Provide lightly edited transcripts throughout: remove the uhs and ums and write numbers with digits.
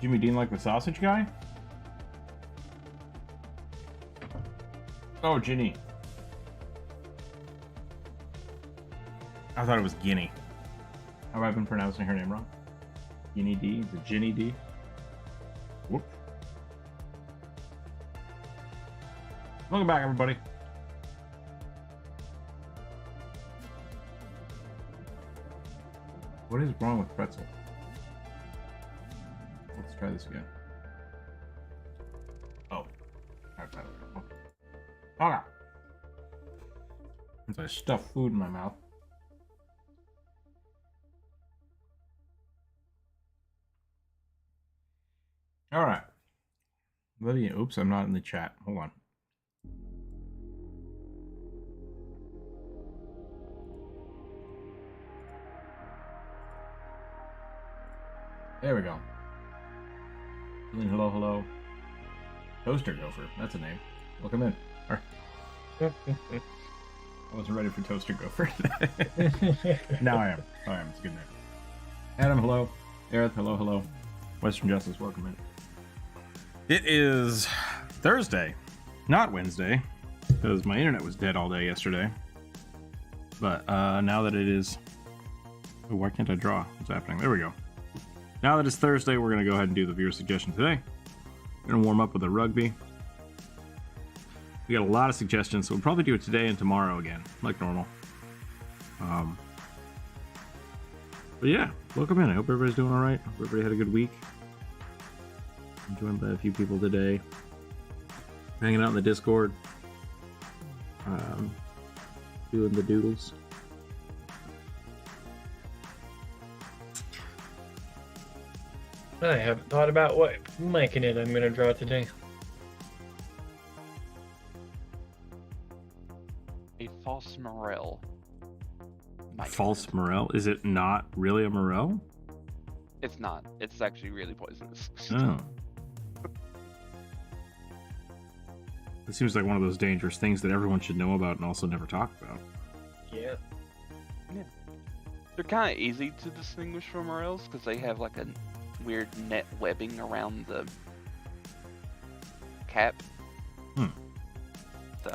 Jimmy Dean like the sausage guy? Oh, Ginny. I thought it was Guinea. Have I been pronouncing her name wrong? Guinea D? Is it Ginny D? Whoop. Welcome back, everybody. What is wrong with pretzel? Let's try this again. Oh. Okay. Since I stuffed food in my mouth. Alright. Oops, I'm not in the chat. Hold on. There we go. Hello, hello. Toaster Gopher. That's a name. Welcome in. I wasn't ready for Toaster Gopher. Now I am. It's a good name. Adam, hello. Aerith, hello, hello. Western Justice, welcome in. It is Thursday, not Wednesday, because my internet was dead all day yesterday. But now that it is... Oh, why can't I draw? What's happening? There we go. Now that it's Thursday, we're going to go ahead and do the viewer suggestion today. We're going to warm up with a rugby. We got a lot of suggestions, so we'll probably do it today and tomorrow again, like normal. But yeah, welcome in. I hope everybody's doing all right. Hope everybody had a good week. I'm joined by a few people today. Hanging out in the Discord. Doing the doodles. I haven't thought about what making I'm going to draw today. A false morel. False morel? Is it not really a morel? It's not. It's actually really poisonous. Oh. It seems like one of those dangerous things that everyone should know about and also never talk about. Yeah. They're kind of easy to distinguish from morels because they have like a weird net webbing around the cap. So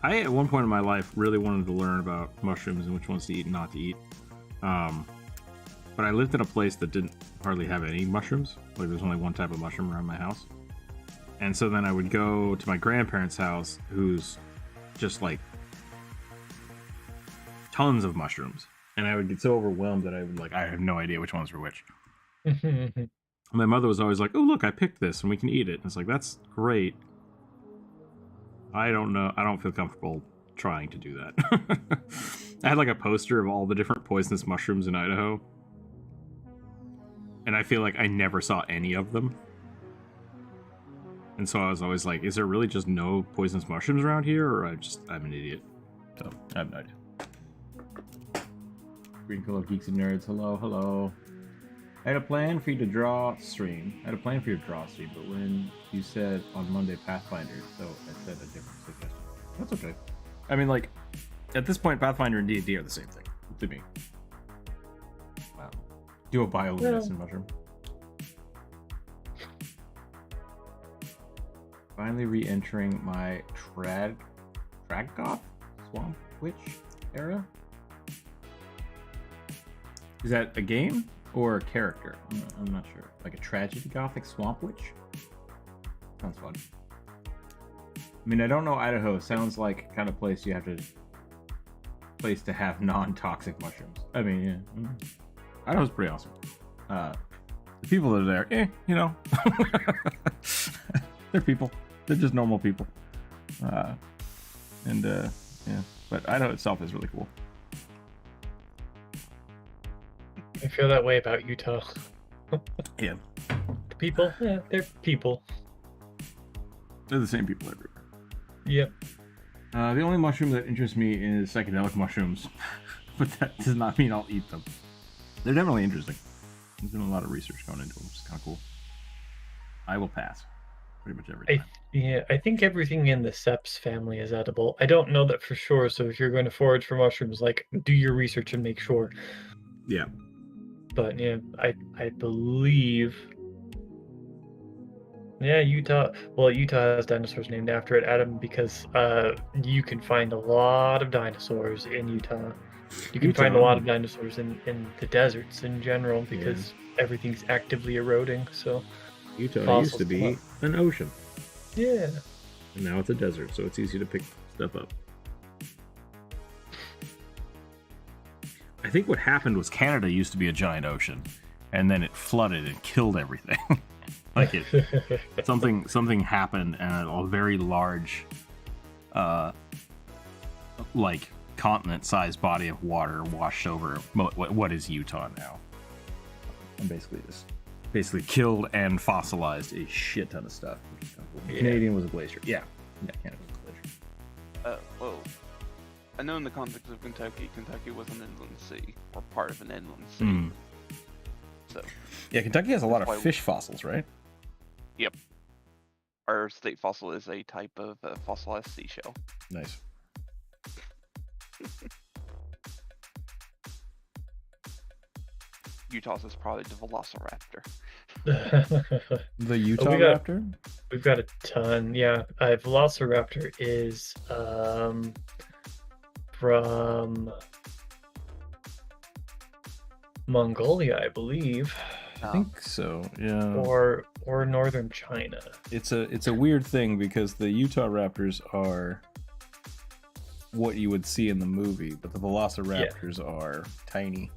I, at one point in my life, really wanted to learn about mushrooms and which ones to eat and not to eat. But I lived in a place that didn't hardly have any mushrooms. Like, there's only one type of mushroom around my house. And so then I would go to my grandparents' house, who's just like tons of mushrooms. And I would get so overwhelmed that I would I have no idea which ones were which. My mother was always like, oh, look, I picked this and we can eat it. And it's like, that's great. I don't know. I don't feel comfortable trying to do that. I had like a poster of all the different poisonous mushrooms in Idaho. And I feel like I never saw any of them. And so I was always like, is there really just no poisonous mushrooms around here? Or I'm an idiot. So I have no idea. Green Color Geeks and Nerds, hello, hello. I had a plan for you to draw stream. I had a plan for your draw stream, but when you said on Monday Pathfinder, so I said a different suggestion. That's okay. I mean, like, at this point, Pathfinder and D&D are the same thing to me. Wow. Do a bioluminescent mushroom. Finally re-entering my Traggoth Swamp Witch era. Is that a game or a character? I'm not sure. Like a tragedy gothic swamp witch? Sounds fun. I mean, I don't know Idaho. Sounds like kind of place you have to have non-toxic mushrooms. I mean, yeah. Idaho's pretty awesome. The people that are there, you know, they're people. They're just normal people. Yeah, but Idaho itself is really cool. I feel that way about Utah. Yeah. The people, yeah, they're people. They're the same people everywhere. Yep. The only mushroom that interests me is psychedelic mushrooms, but that does not mean I'll eat them. They're definitely interesting. There's been a lot of research going into them, which is kind of cool. I will pass. Pretty much every time. I think everything in the Seps family is edible. I don't know that for sure, so if you're going to forage for mushrooms, like, do your research and make sure. Yeah. But yeah, I believe... Yeah, Utah has dinosaurs named after it, Adam, because you can find a lot of dinosaurs in Utah. You can find a lot of dinosaurs in the deserts in general, because everything's actively eroding, so... Utah used to be an ocean. Yeah. And now it's a desert, so it's easy to pick stuff up. I think what happened was Canada used to be a giant ocean, and then it flooded and killed everything. Like something happened, and a very large, like continent-sized body of water washed over what is Utah now, and basically killed and fossilized a shit ton of stuff. Yeah. Canadian was a glacier. Yeah, Canada was a glacier. Well, I know in the context of Kentucky was an inland sea, or part of an inland sea. Mm. So. Yeah, Kentucky has a lot of fish fossils, right? Yep. Our state fossil is a type of fossilized seashell. Nice. Utah's is probably the Velociraptor. The Utah raptor? We've got a ton. Yeah, Velociraptor is from Mongolia, I believe. I think so. Yeah. Or northern China. It's a weird thing because the Utah raptors are what you would see in the movie, but the Velociraptors are tiny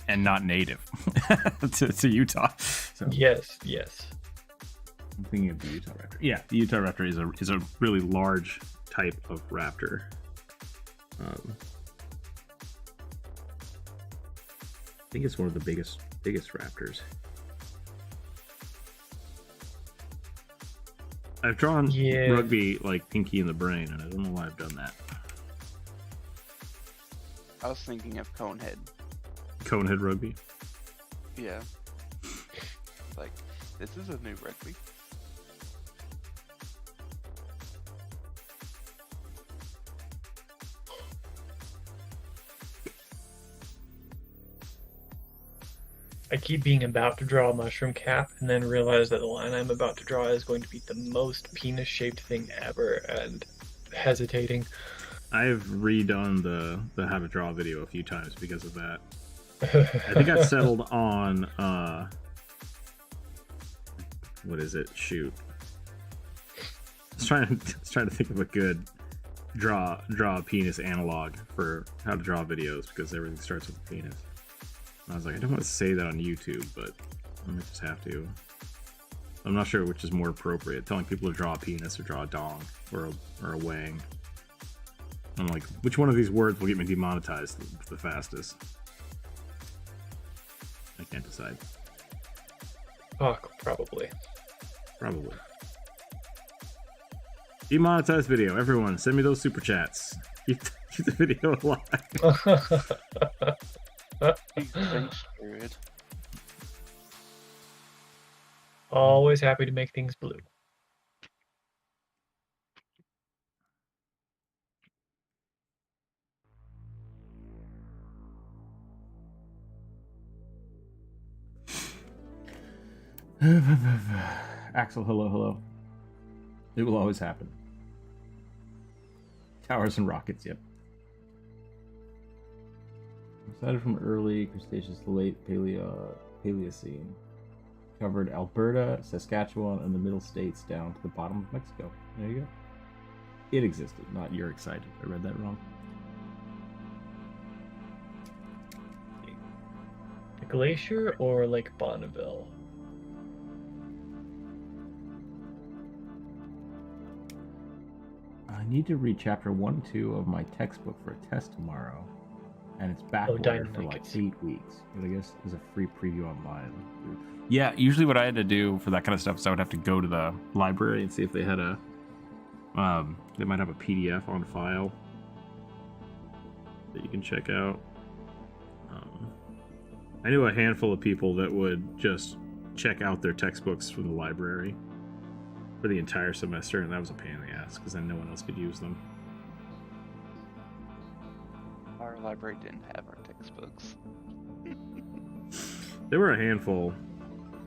and not native to Utah. So, yes. I'm thinking of the Utah raptor. Yeah, the Utah raptor is a really large type of raptor. I think it's one of the biggest raptors. I've drawn rugby like Pinky in the Brain, and I don't know why I've done that. I was thinking of Conehead. Conehead rugby? Yeah. Like, this is a new rugby. I keep being about to draw a mushroom cap and then realize that the line I'm about to draw is going to be the most penis-shaped thing ever, and hesitating. I've redone the how to draw video a few times because of that. I think I settled on what is it? Shoot. I was trying to think of a good draw a penis analog for how to draw videos because everything starts with a penis. And I was like, I don't want to say that on YouTube, but I might just have to. I'm not sure which is more appropriate, telling people to draw a penis or draw a dong or a wang. I'm like, which one of these words will get me demonetized the fastest? I can't decide. Fuck, probably. Probably. Demonetized video. Everyone, send me those super chats. Keep the video alive. Thanks, period. Always happy to make things blue. Axel, hello. It will always happen. Towers and rockets, yep. Started from early Cretaceous to late Paleocene. Covered Alberta, Saskatchewan, and the middle states down to the bottom of Mexico. There you go. It existed, not you're excited. I read that wrong. A glacier or Lake Bonneville? I need to read chapter 1 and 2 of my textbook for a test tomorrow. And it's backordered for like 8 weeks. But I guess there's a free preview online. Yeah, usually what I had to do for that kind of stuff is I would have to go to the library and see if they had a... they might have a PDF on file that you can check out. I knew a handful of people that would just check out their textbooks from the library for the entire semester, and that was a pain in the ass because then no one else could use them. Our library didn't have our textbooks. There were a handful.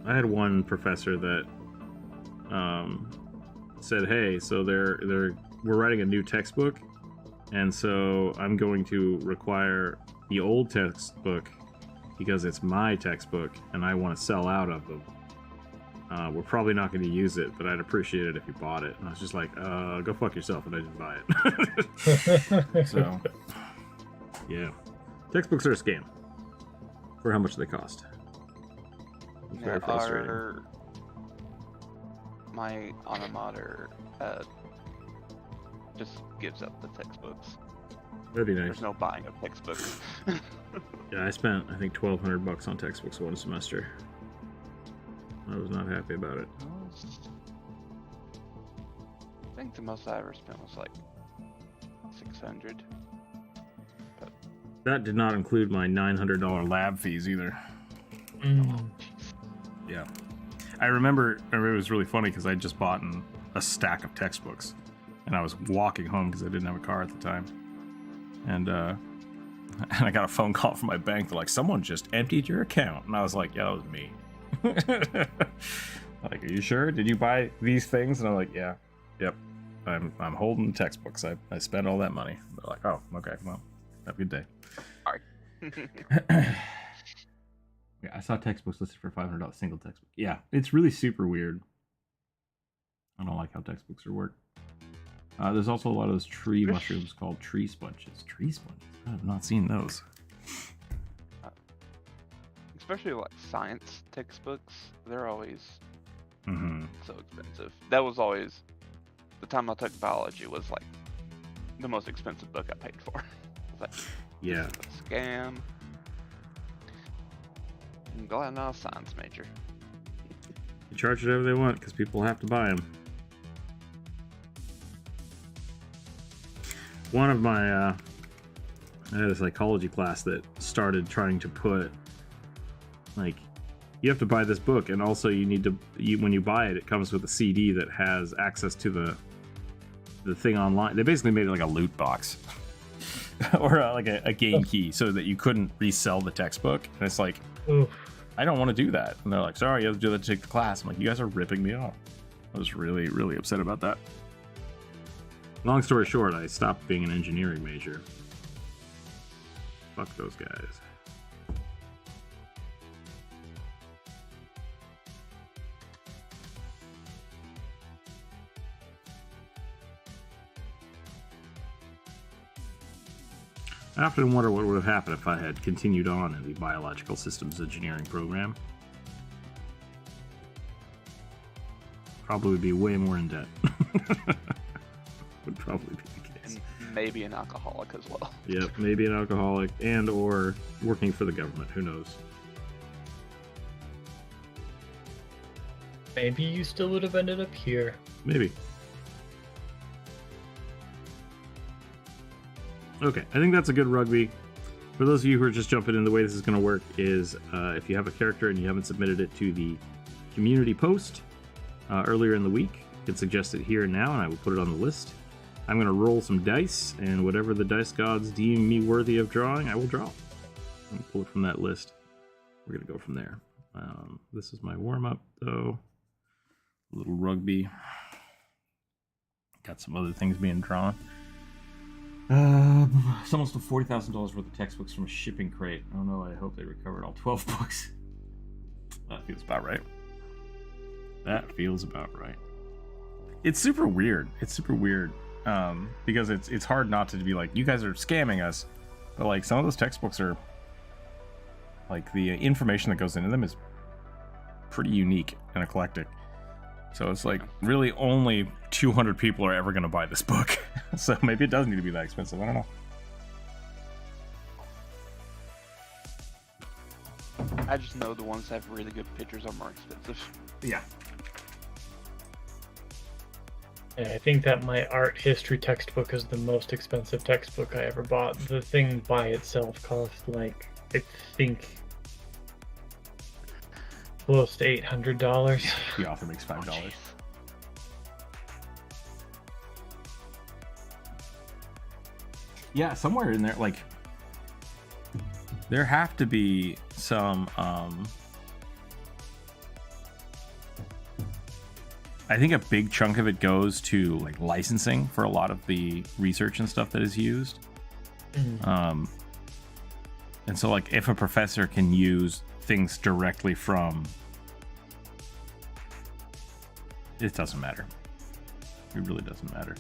I had one professor that said, "Hey, so we're writing a new textbook, and so I'm going to require the old textbook because it's my textbook, and I want to sell out of them. We're probably not going to use it, but I'd appreciate it if you bought it." And I was just like, "Go fuck yourself," and I didn't buy it. So, yeah, textbooks are a scam for how much they cost. It's very frustrating. My alma mater just gives up the textbooks. That'd be nice. There's no buying of textbooks. Yeah, I spent, I think, $1,200 on textbooks one semester. I was not happy about it. I think the most I ever spent was like $600. But... That did not include my $900 lab fees either. Yeah. I remember it was really funny because I had just bought a stack of textbooks, and I was walking home because I didn't have a car at the time. And I got a phone call from my bank. They're like, "Someone just emptied your account." And I was like, "Yeah, that was me." Like, "Are you sure? Did you buy these things?" And I'm like, "Yeah, yep. I'm holding textbooks. I spent all that money." They're like, "Oh, okay. Well, have a good day." All right. Yeah, I saw textbooks listed for $500 single textbook. Yeah, it's really super weird. I don't like how textbooks are worked. There's also a lot of those tree mushrooms called tree sponges. Tree sponges? I have not seen those. Especially like science textbooks, they're always so expensive. That was always the time I took biology was like the most expensive book I paid for. Like, yeah, this is a scam. I'm glad I'm not a science major. You charge whatever they want because people have to buy them. One of my, I had a psychology class that started trying to put, like, you have to buy this book, and also you need to, when you buy it, it comes with a CD that has access to the thing online. They basically made it like a loot box. Or like a game key so that you couldn't resell the textbook. And it's like, I don't want to do that. And they're like, "Sorry, you have to do that to take the class." I'm like, "You guys are ripping me off." I was really, really upset about that. Long story short, I stopped being an engineering major. Fuck those guys. I often wonder what would have happened if I had continued on in the biological systems engineering program. Probably would be way more in debt. Would probably be the case. And maybe an alcoholic as well. Yep, maybe an alcoholic and or working for the government. Who knows? Maybe you still would have ended up here. Maybe. Okay, I think that's a good rugby. For those of you who are just jumping in, the way this is going to work is if you have a character and you haven't submitted it to the community post earlier in the week, you can suggest it here and now, and I will put it on the list. I'm going to roll some dice, and whatever the dice gods deem me worthy of drawing, I will draw. I'm going to pull it from that list. We're going to go from there. This is my warm-up, though. A little rugby. Got some other things being drawn. Someone stole $40,000 worth of textbooks from a shipping crate. Oh no, I hope they recovered all 12 books. That feels about right. That feels about right. It's super weird. It's super weird. Because it's hard not to be like, you guys are scamming us. But like some of those textbooks are like the information that goes into them is pretty unique and eclectic. So it's like really only 200 people are ever going to buy this book. So maybe it does need to be that expensive. I don't know. I just know the ones that have really good pictures are more expensive. Yeah. Yeah, I think that my art history textbook is the most expensive textbook I ever bought. The thing by itself cost like, I think, close to $800. The author makes $5. Oh, Yeah, somewhere in there, like, there have to be some, I think a big chunk of it goes to like licensing for a lot of the research and stuff that is used. And so like if a professor can use things directly from, it doesn't matter. It really doesn't matter.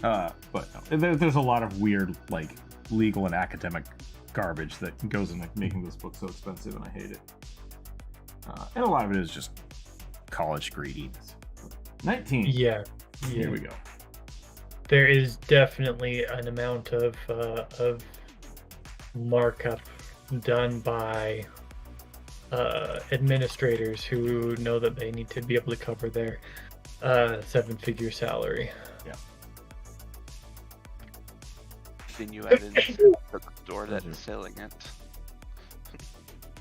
But no, there's a lot of weird like legal and academic garbage that goes into making this book so expensive, and I hate it. And a lot of it is just college greediness. 19. Yeah. Here we go. There is definitely an amount of markup done by administrators who know that they need to be able to cover their 7-figure salary. Yeah. Then you add in the bookstore that's selling it.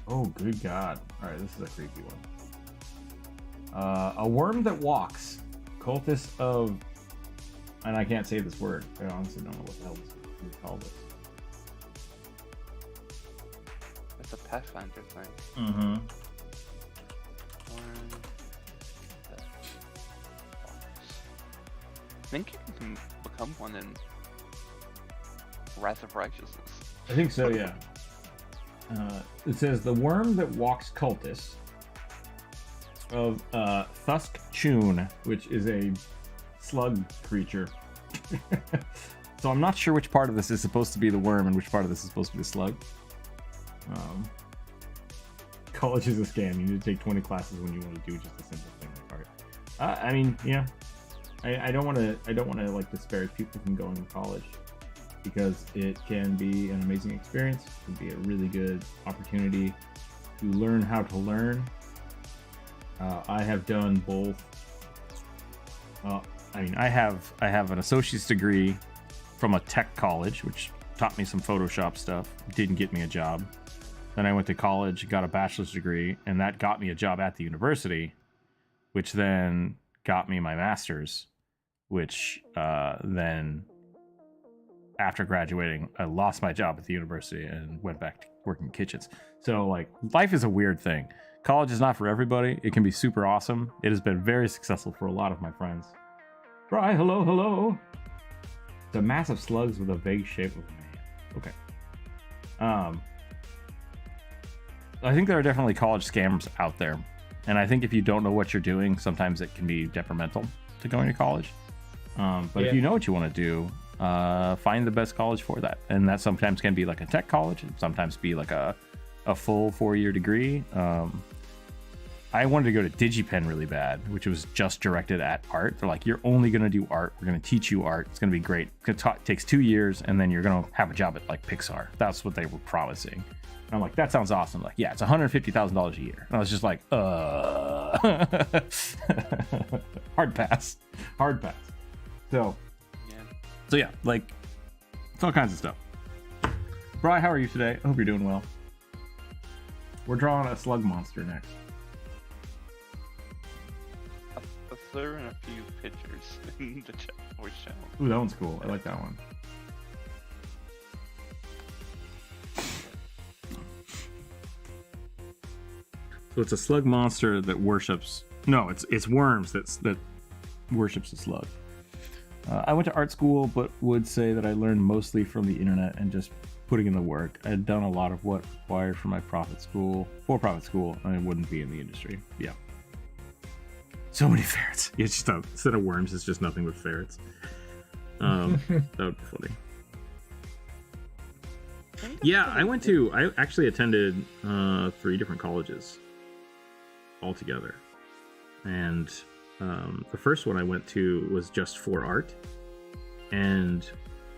Oh, good God. All right, this is a creepy one. A worm that walks. Cultist of... And I can't say this word. I honestly don't know what the hell we call this. It's a Pathfinder thing. Mm-hmm. I think you can become one in Wrath of Righteousness. I think so, yeah. It says, the worm that walks cultists of Thusk Chun, which is a slug creature. So I'm not sure which part of this is supposed to be the worm and which part of this is supposed to be the slug. College is a scam. You need to take 20 classes when you want to do just a simple thing like art. I mean, yeah. I don't want to like disparage people from going to college, because it can be an amazing experience. It can be a really good opportunity to learn how to learn. I have done both. I mean, I have an associate's degree from a tech college, which taught me some Photoshop stuff. Didn't get me a job. Then I went to college, got a bachelor's degree, and that got me a job at the university, which then got me my master's, which then, after graduating, I lost my job at the university and went back to working in kitchens. So, like, life is a weird thing. College is not for everybody. It can be super awesome. It has been very successful for a lot of my friends. Bri, hello, hello. The massive slugs with a vague shape of man. Okay. I think there are definitely college scams out there. And I think if you don't know what you're doing, sometimes it can be detrimental to going to college. But if you know what you want to do, find the best college for that. And that sometimes can be like a tech college, and sometimes be like a full 4-year degree. I wanted to go to DigiPen really bad, which was just directed at art. They're like, you're only going to do art. We're going to teach you art. It's going to be great. It takes 2 years, and then you're going to have a job at like Pixar. That's what they were promising. And I'm like, that sounds awesome. Like, yeah, it's $150,000 a year. And I was just like, hard pass. So yeah, like, it's all kinds of stuff. Bri, how are you today? I hope you're doing well. We're drawing a slug monster next. I threw in a few pictures in the chat voice channel. Ooh, that one's cool. I like that one. So it's a slug monster that worships... No, it's worms that worships a slug. I went to art school, but would say that I learned mostly from the internet and just putting in the work. I had done a lot of what required for for-profit school, and I wouldn't be in the industry. Yeah. So many ferrets. It's just instead of worms, it's just nothing but ferrets. That would be funny. Yeah, I actually attended 3 different colleges altogether. And The first one I went to was just for art, and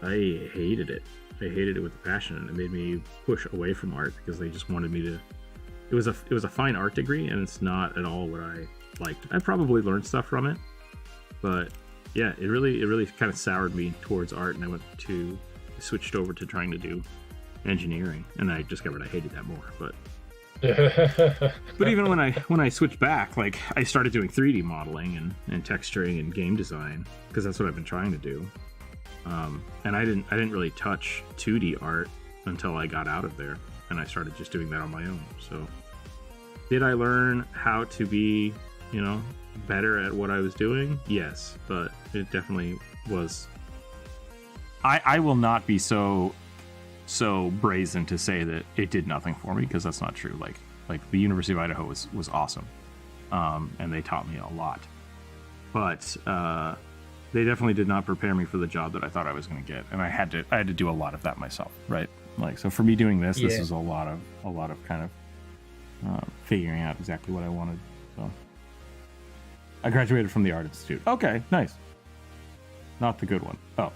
I hated it. I hated it with a passion, and it made me push away from art because they just wanted me to. It was a fine art degree, and it's not at all what I liked. I probably learned stuff from it, but yeah, it really kind of soured me towards art, and I switched over to trying to do engineering, and I discovered I hated that more. But even when I switched back, like I started doing 3D modeling and texturing and game design because that's what I've been trying to do. And I didn't really touch 2D art until I got out of there, and I started just doing that on my own. So, did I learn how to be, better at what I was doing? Yes, but it definitely was. I will not be so brazen to say that it did nothing for me, because that's not true. Like the University of Idaho was awesome, and they taught me a lot, but they definitely did not prepare me for the job that I thought I was going to get, and I had to do a lot of that myself, right? Like, so for me doing this is a lot of kind of figuring out exactly what I wanted. So I graduated from the Art Institute. Okay, nice. Not the good one. Oh.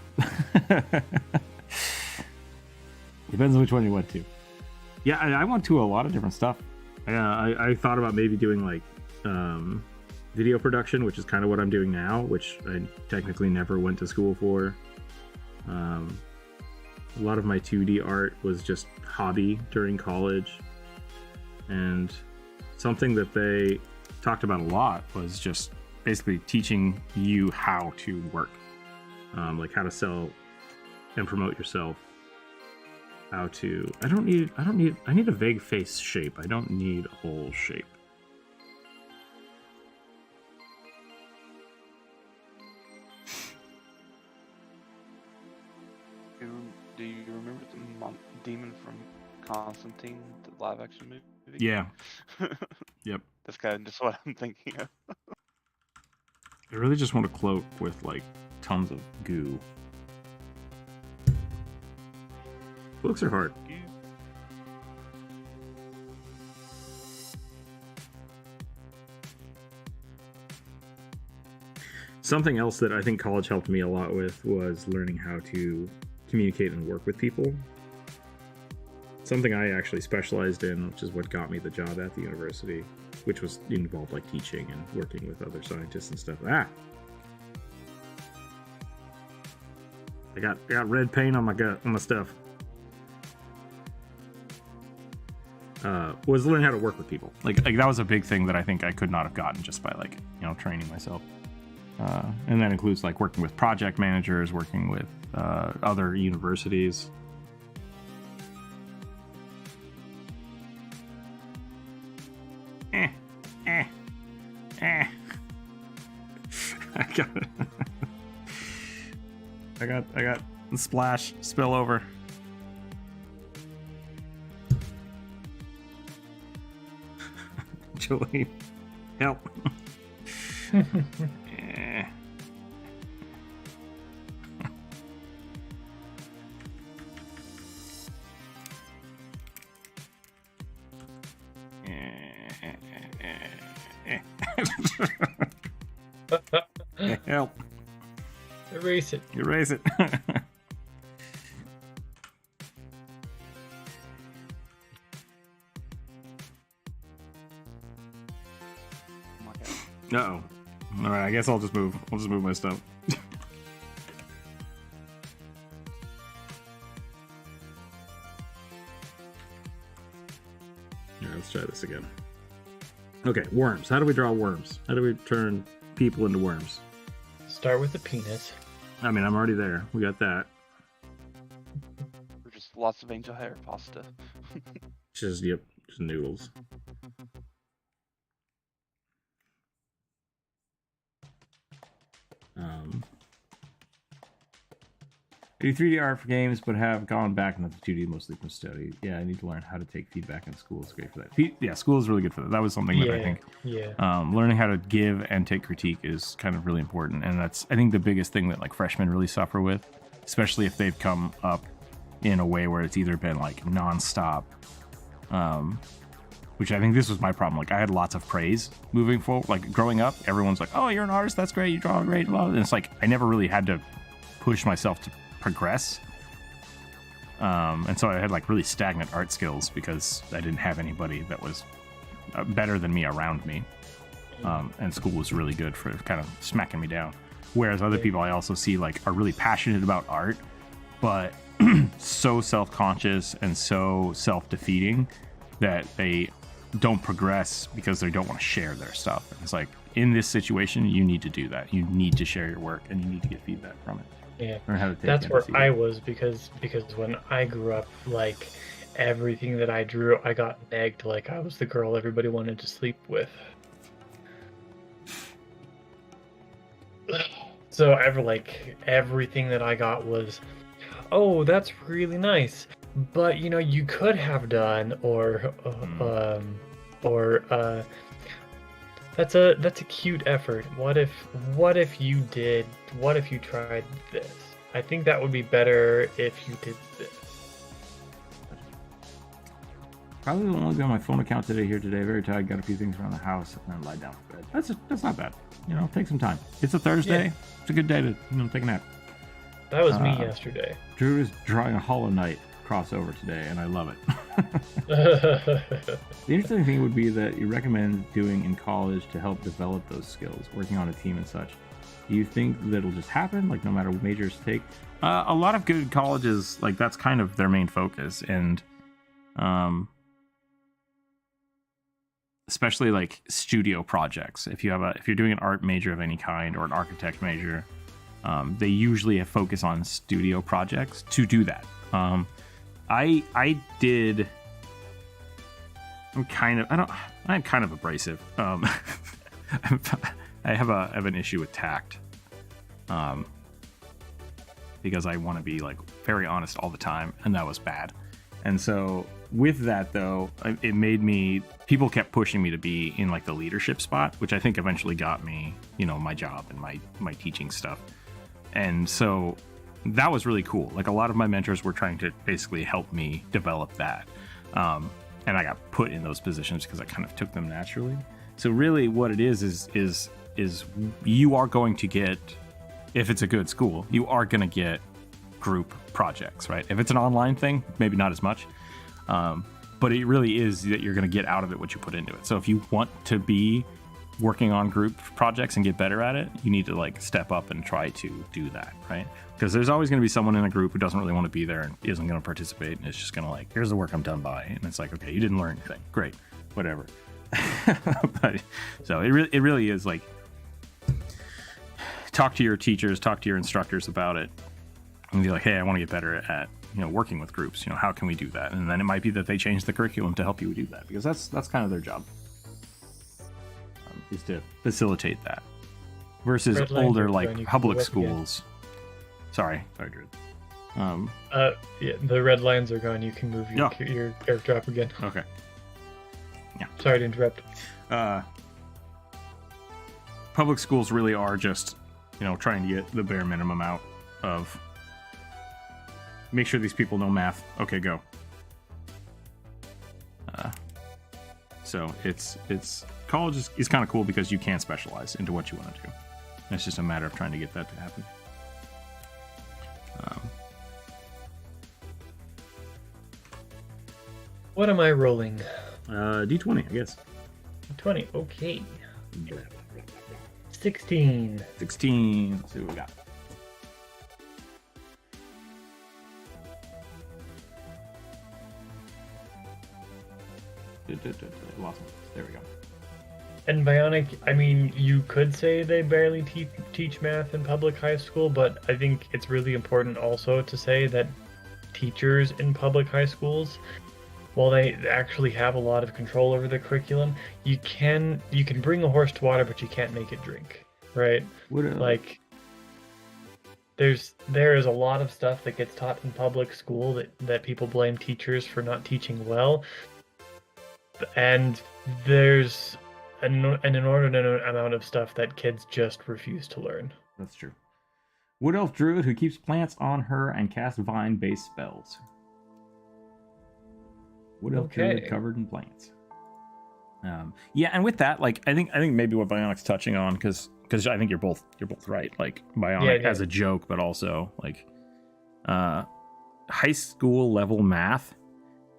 Depends on which one you went to. Yeah, I went to a lot of different stuff. I thought about maybe doing like video production, which is kind of what I'm doing now, which I technically never went to school for. A lot of my 2D art was just hobby during college. And something that they talked about a lot was just basically teaching you how to work. Like how to sell and promote yourself. I need a vague face shape. I don't need a whole shape. Do you remember the demon from Constantine, the live action movie? Yeah. Yep. That's kind of just what I'm thinking of. I really just want a cloak with like tons of goo. Cloaks are hard. Something else that I think college helped me a lot with was learning how to communicate and work with people. Something I actually specialized in, which is what got me the job at the university, which was involved like teaching and working with other scientists and stuff. I got red paint on my stuff. Was learning how to work with people. Like that was a big thing that I think I could not have gotten just by training myself. And that includes like working with project managers, working with other universities. I got the splash spill over. Jolene, help. Help. Erase it. Erase it. Uh-oh. All right, I guess I'll just move my stuff. All right, let's try this again. Okay, worms. How do we draw worms? How do we turn people into worms? Start with the penis. I mean, I'm already there. We got that. Or just lots of angel hair pasta. Just noodles. I do 3D art for games, but have gone back into the 2D mostly from study. Yeah, I need to learn how to take feedback in school. It's great for that. Yeah, school is really good for that. That was something that I think learning how to give and take critique is kind of really important. And that's, I think, the biggest thing that like freshmen really suffer with, especially if they've come up in a way where it's either been like nonstop which I think this was my problem. Like I had lots of praise moving forward. Like growing up, everyone's like, "Oh, you're an artist. That's great. You draw great." And it's like I never really had to push myself to progress. And so I had like really stagnant art skills because I didn't have anybody that was better than me around me. And school was really good for kind of smacking me down. Whereas other people I also see like are really passionate about art, but so self-conscious and so self-defeating that they don't progress because they don't want to share their stuff. And it's like, in this situation, you need to do that. You need to share your work and you need to get feedback from it. Yeah, Learn how to take that's where I was because when I grew up, like everything that I drew, I got nagged like I was the girl everybody wanted to sleep with. So everything that I got was, oh, that's really nice, but you know you could have done, or that's a cute effort. What if you tried this? I think that would be better if you did this. Probably will only be on my phone account today. Very tired. Got a few things around the house and then lie down to bed. That's not bad. You know, take some time. It's a Thursday. Yeah. It's a good day to take a nap. That was me yesterday. Drew is drawing a Hollow Knight crossover today, and I love it. The interesting thing would be that you recommend doing in college to help develop those skills, working on a team and such. Do you think that'll just happen, like no matter what majors take? A lot of good colleges, like that's kind of their main focus, and especially like studio projects. If you're doing an art major of any kind or an architect major, they usually have focus on studio projects to do that. I'm kind of abrasive. I have an issue with tact, because I want to be like very honest all the time, and that was bad. And so with that though, it made me, people kept pushing me to be in like the leadership spot, which I think eventually got me, my job and my teaching stuff. And so that was really cool. Like a lot of my mentors were trying to basically help me develop that. And I got put in those positions because I kind of took them naturally. So really what it is you are going to get, if it's a good school, you are going to get group projects, right? If it's an online thing, maybe not as much. But it really is that you're going to get out of it what you put into it. So if you want to be working on group projects and get better at it, you need to like step up and try to do that, right? Because there's always going to be someone in a group who doesn't really want to be there and isn't going to participate, and it's just going to like, here's the work I'm done by, and it's like, okay, you didn't learn anything, great, whatever. But so it really is like, talk to your teachers, talk to your instructors about it, and be like, hey, I want to get better at working with groups. How can we do that? And then it might be that they change the curriculum to help you do that, because that's kind of their job, is to facilitate that. Versus older like public schools. Sorry, Drew. Yeah, the red lines are gone. You can move your airdrop again. Okay. Yeah. Sorry to interrupt. Public schools really are just, trying to get the bare minimum out of, make sure these people know math. Okay, go. So it's college is kind of cool because you can specialize into what you want to do. It's just a matter of trying to get that to happen. What am I rolling? D20, I guess. D20, okay. 16. 16. Let's see what we got. Lost one. There we go. And Bionic, I mean, you could say they barely teach math in public high school, but I think it's really important also to say that teachers in public high schools, while they actually have a lot of control over the curriculum, you can bring a horse to water, but you can't make it drink, right? Like, there is a lot of stuff that gets taught in public school that people blame teachers for not teaching well, and there's an inordinate amount of stuff that kids just refuse to learn. That's true. Wood Elf Druid who keeps plants on her and casts vine-based spells. Wood Elf Druid covered in plants. Yeah, and with that, like I think maybe what Bionic's touching on, because I think you're both right. Like Bionic as a joke, but also like high school level math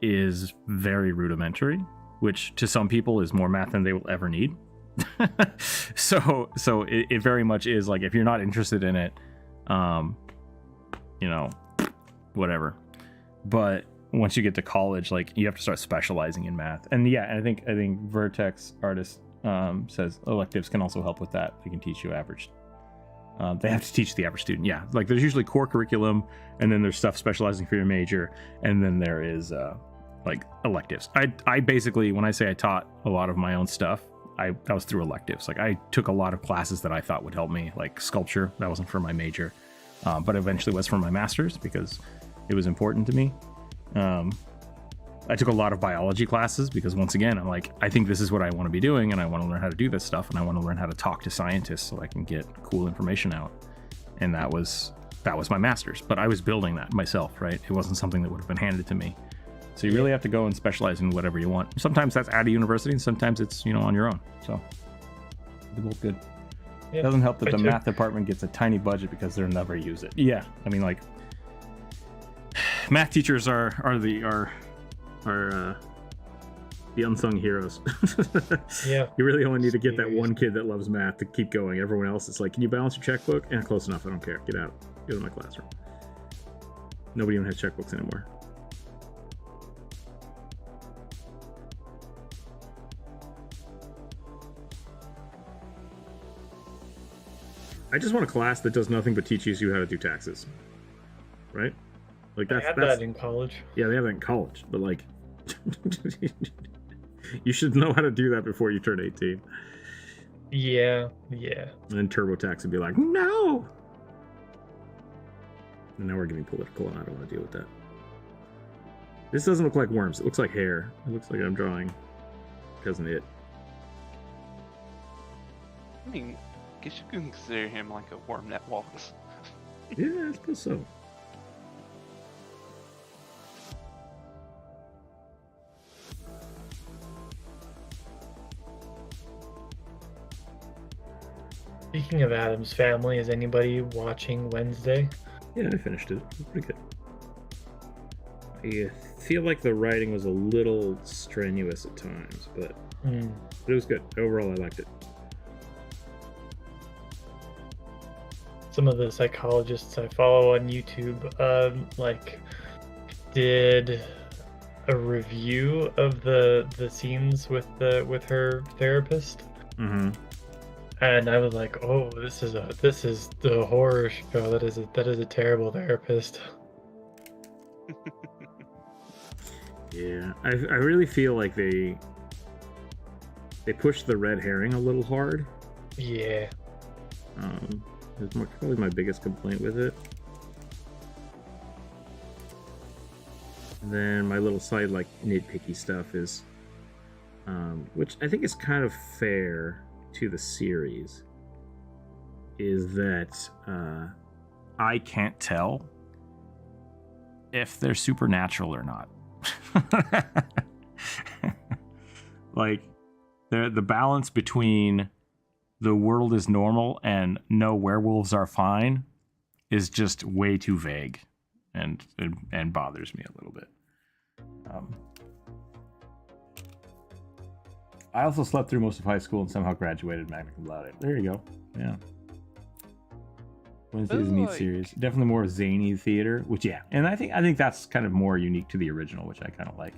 is very rudimentary, which to some people is more math than they will ever need. so it very much is like, if you're not interested in it, whatever. But once you get to college, like you have to start specializing in math. And I think Vertex Artist says electives can also help with that. They can teach you average. They have to teach the average student. Yeah, like there's usually core curriculum, and then there's stuff specializing for your major, and then there is like electives. I basically, when I say I taught a lot of my own stuff, that was through electives. Like I took a lot of classes that I thought would help me, like sculpture. That wasn't for my major, but eventually was for my master's because it was important to me. I took a lot of biology classes because, once again, I'm like, I think this is what I want to be doing, and I want to learn how to do this stuff, and I want to learn how to talk to scientists so I can get cool information out. And that was my master's, but I was building that myself, right? It wasn't something that would have been handed to me. So you really have to go and specialize in whatever you want. Sometimes that's at a university, and sometimes it's on your own. So they're both good. It doesn't help that the math department gets a tiny budget because they'll never use it. Yeah, I mean, like, math teachers are the unsung heroes. Yeah. You really only need to get that one kid that loves math to keep going. Everyone else is like, can you balance your checkbook? Yeah, close enough. I don't care. Get out. Go to my classroom. Nobody even has checkbooks anymore. I just want a class that does nothing but teaches you how to do taxes. Right? Like that's that in college. Yeah, they have that in college, but like you should know how to do that before you turn 18. Yeah. And then TurboTax would be like, no. And now we're getting political, and I don't want to deal with that. This doesn't look like worms. It looks like hair. It looks like I'm drawing Cousin It. I mean, I guess you can consider him like a worm that walks. Yeah, I suppose so. Speaking of Addams Family, is anybody watching Wednesday? Yeah, I finished it. It was pretty good. I feel like the writing was a little strenuous at times, but it was good. Overall, I liked it. Some of the psychologists I follow on YouTube, did a review of the scenes with her therapist. Mm-hmm. And I was like, "Oh, this is the horror show. That is a terrible therapist." Yeah, I really feel like they pushed the red herring a little hard. Yeah. It's probably my biggest complaint with it. And then my little side like nitpicky stuff is, which I think is kind of fair to the series, is that I can't tell if they're supernatural or not. Like the balance between the world is normal and no, werewolves are fine is just way too vague, and bothers me a little bit. I also slept through most of high school and somehow graduated magna cum laude. There you go. Yeah. Wednesday's a neat series. Definitely more zany theater, which and I think that's kind of more unique to the original, which I kind of like.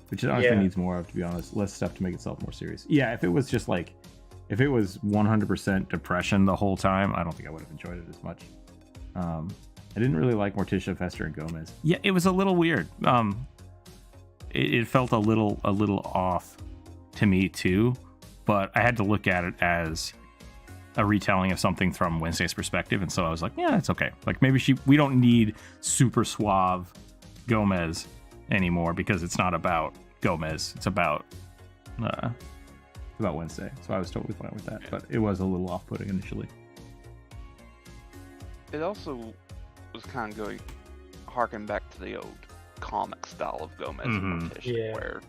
Which it honestly needs more of, to be honest. Less stuff to make itself more serious. Yeah, if it was 100% depression the whole time, I don't think I would have enjoyed it as much. I didn't really like Morticia, Fester, and Gomez. Yeah, it was a little weird. It felt a little off to me too, but I had to look at it as a retelling of something from Wednesday's perspective, and so I was like, yeah, it's okay. Like maybe we don't need super suave Gomez anymore because it's not about Gomez, it's about Wednesday. So I was totally fine with that, but it was a little off-putting initially. It also was kind of harking back to the old comic style of Gomez and Morticia, where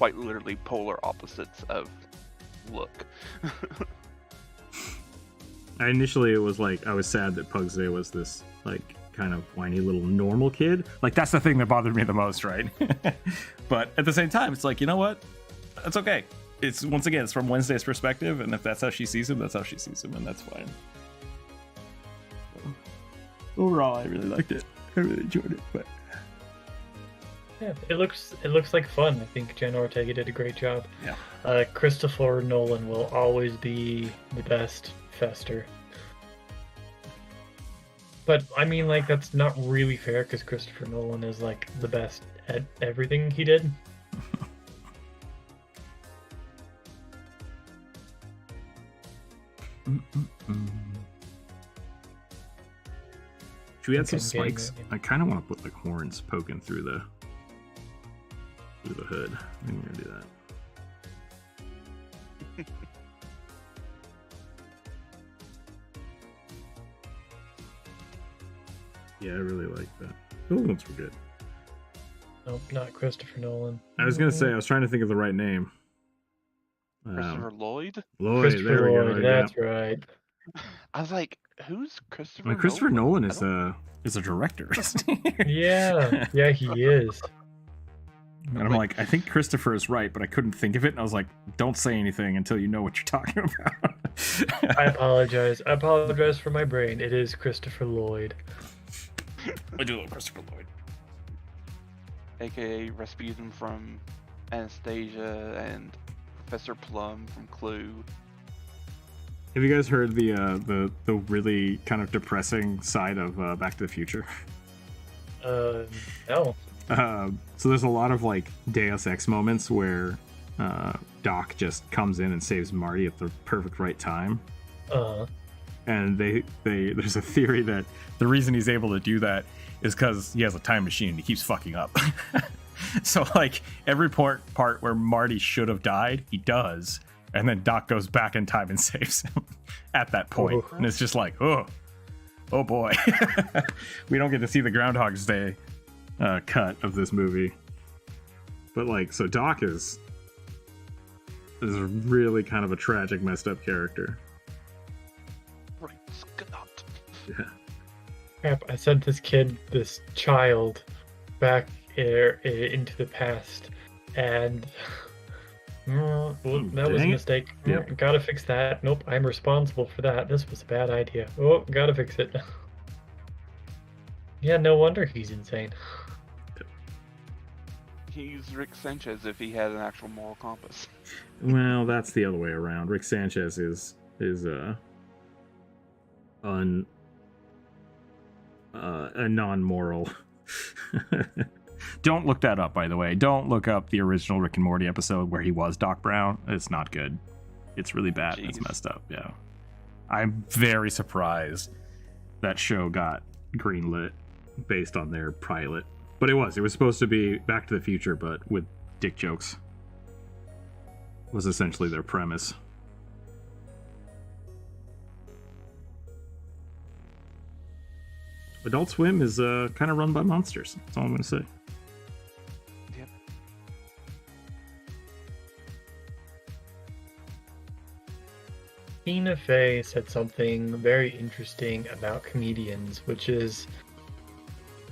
quite literally polar opposites of look. Initially, it was like I was sad that Pugsley was this like kind of whiny little normal kid. Like that's the thing that bothered me the most, right? But at the same time, it's like, you know what? That's okay. It's once again, it's from Wednesday's perspective, and if that's how she sees him, that's how she sees him, and that's fine. Overall, I really liked it. I really enjoyed it. But yeah, it looks like fun. I think Jen Ortega did a great job. Yeah. Christopher Nolan will always be the best Fester. But I mean, like, that's not really fair because Christopher Nolan is like the best at everything he did. Should we add some spikes? I kind of want to put like horns poking through the hood. I think we're gonna do that. Yeah, I really like that. Those ones were good. Nope, not Christopher Nolan. I was gonna say I was trying to think of the right name. Christopher Lloyd? Christopher there we Lloyd, go. that's right. I was like, who's Christopher I mean, Christopher Nolan is I a director. Yeah, he is. And I'm like, I think Christopher is right, but I couldn't think of it. And I was like, don't say anything until you know what you're talking about. I apologize. I apologize for my brain. It is Christopher Lloyd. I do love Christopher Lloyd. AKA Rasputin from Anastasia and Professor Plum from Clue. Have you guys heard the really kind of depressing side of Back to the Future? No. So there's a lot of like Deus Ex moments where Doc just comes in and saves Marty at the perfect right time. And there's a theory that the reason he's able to do that is because he has a time machine and he keeps fucking up. So like every part where Marty should have died, he does, and then Doc goes back in time and saves him at that point. And it's just like, oh boy. We don't get to see the Groundhog's Day cut of this movie. But like, so Doc is really kind of a tragic, messed up character. Right, Scott. Yeah. Crap, I sent this child back into the past, and that was a mistake. Yep. Gotta fix that. Nope, I'm responsible for that. This was a bad idea. Oh, gotta fix it. Yeah, no wonder he's insane. He's Rick Sanchez if he had an actual moral compass. Well, that's the other way around. Rick Sanchez is a non-moral. Don't look that up, by the way. Don't look up the original Rick and Morty episode where he was Doc Brown. It's not good. It's really bad. Jeez. It's messed up. Yeah, I'm very surprised that show got greenlit based on their pilot. But it was supposed to be Back to the Future, but with dick jokes. Was essentially their premise. Adult Swim is kind of run by monsters. That's all I'm going to say. Yep. Tina Fey said something very interesting about comedians, which is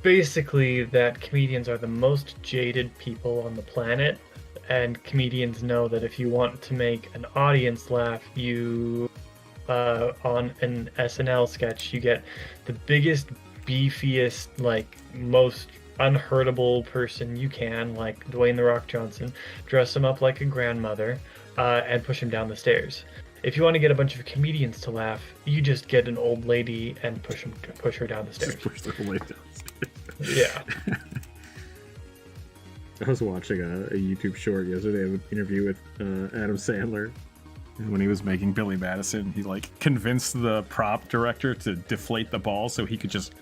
basically that comedians are the most jaded people on the planet, and comedians know that if you want to make an audience laugh, you on an SNL sketch, you get the biggest, beefiest, like most unhurtable person you can, like Dwayne "The Rock" Johnson, dress him up like a grandmother, and push him down the stairs. If you want to get a bunch of comedians to laugh, you just get an old lady and push her down the stairs. Just push the old lady down the stairs. Yeah. I was watching a YouTube short yesterday of an interview with Adam Sandler. And when he was making Billy Madison, he like convinced the prop director to deflate the ball so he could just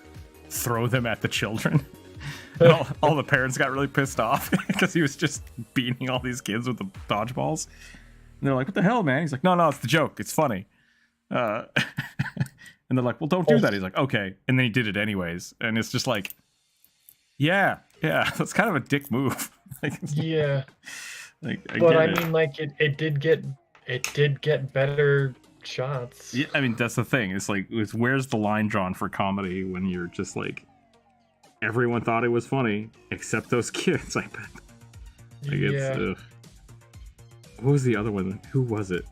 throw them at the children. And all the parents got really pissed off because he was just beating all these kids with the dodgeballs. And they're like, what the hell, man? He's like, no, it's the joke. It's funny. And they're like, well, don't do that. He's like, okay. And then he did it anyways. And it's just like, yeah, that's kind of a dick move. Yeah. But I mean, like it did get better shots. Yeah, I mean that's the thing. It's where's the line drawn for comedy when you're just like everyone thought it was funny except those kids. I bet. Yeah. What was the other one? Who was it?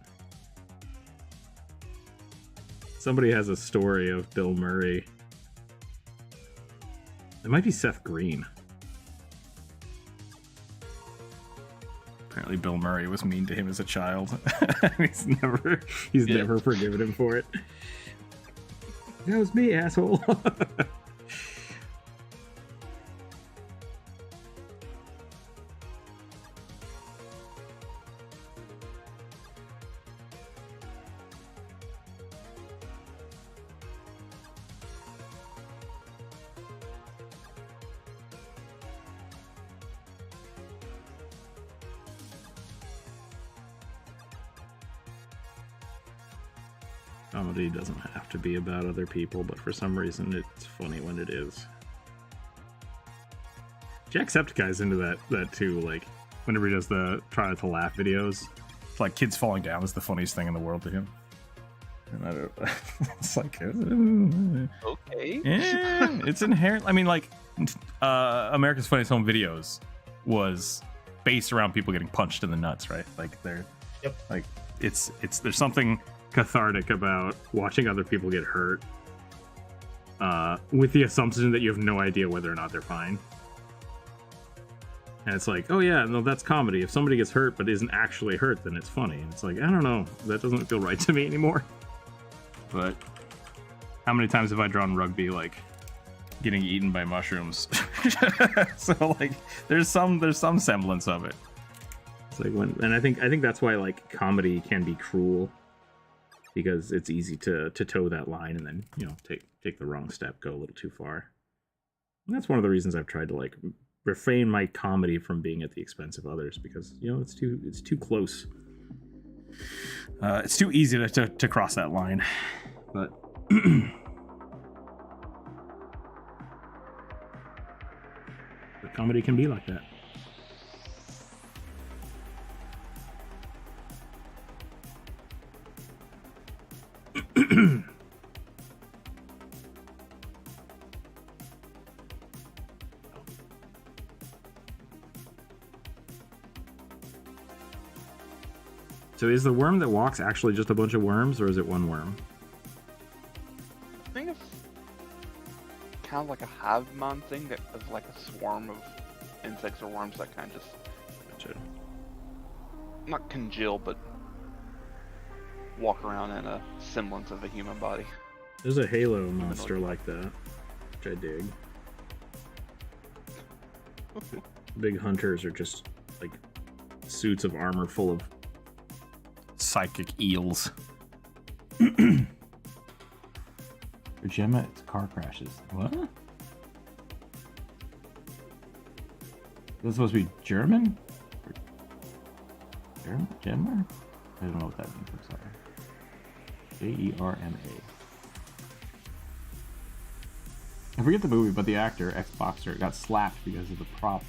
Somebody has a story of Bill Murray. It might be Seth Green. Apparently Bill Murray was mean to him as a child. he's never forgiven him for it. That was me, asshole. Comedy doesn't have to be about other people, but for some reason it's funny when it is. Jacksepticeye's into that too, like whenever he does the try not to laugh videos. It's like kids falling down is the funniest thing in the world to him. And I don't it's like okay. Yeah, it's inherent. I mean, like America's Funniest Home Videos was based around people getting punched in the nuts, right? Like like it's there's something cathartic about watching other people get hurt with the assumption that you have no idea whether or not they're fine. And it's like, oh yeah, no, that's comedy. If somebody gets hurt but isn't actually hurt, then it's funny. And it's like, I don't know, that doesn't feel right to me anymore. But how many times have I drawn rugby like getting eaten by mushrooms? So like there's some semblance of it. It's like and I think that's why like comedy can be cruel, because it's easy to toe that line and then, you know, take the wrong step, go a little too far. And that's one of the reasons I've tried to like refrain my comedy from being at the expense of others, because, you know, it's too close. It's too easy to cross that line. But but comedy can be like that. So is the worm that walks actually just a bunch of worms, or is it one worm? I think it's kind of like a hive mind thing that is like a swarm of insects or worms that kind of just not congeal, but walk around in a semblance of a human body. There's a Halo monster like that, which I dig. Big hunters are just like suits of armor full of psychic eels. For Gemma, it's car crashes. What? This supposed to be German? Gemma? I don't know what that means. I'm sorry. Jerma. I forget the movie, but the actor, ex-boxer, got slapped because of the prop,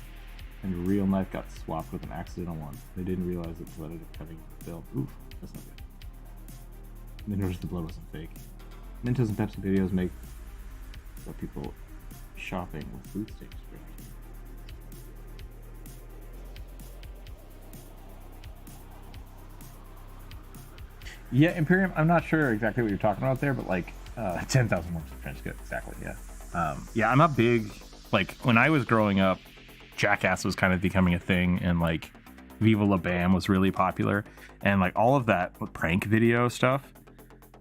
and the real knife got swapped with an accidental one. They didn't realize it ended up cutting the film. Oof, that's not good. And they noticed the blood wasn't fake. Mentos and Pepsi videos make what people shopping with food stamps. Yeah, Imperium, I'm not sure exactly what you're talking about there, but like 10,000 worms of French, good, exactly, yeah. Yeah, I'm not big, like when I was growing up, Jackass was kind of becoming a thing, and like Viva La Bam was really popular, and like all of that prank video stuff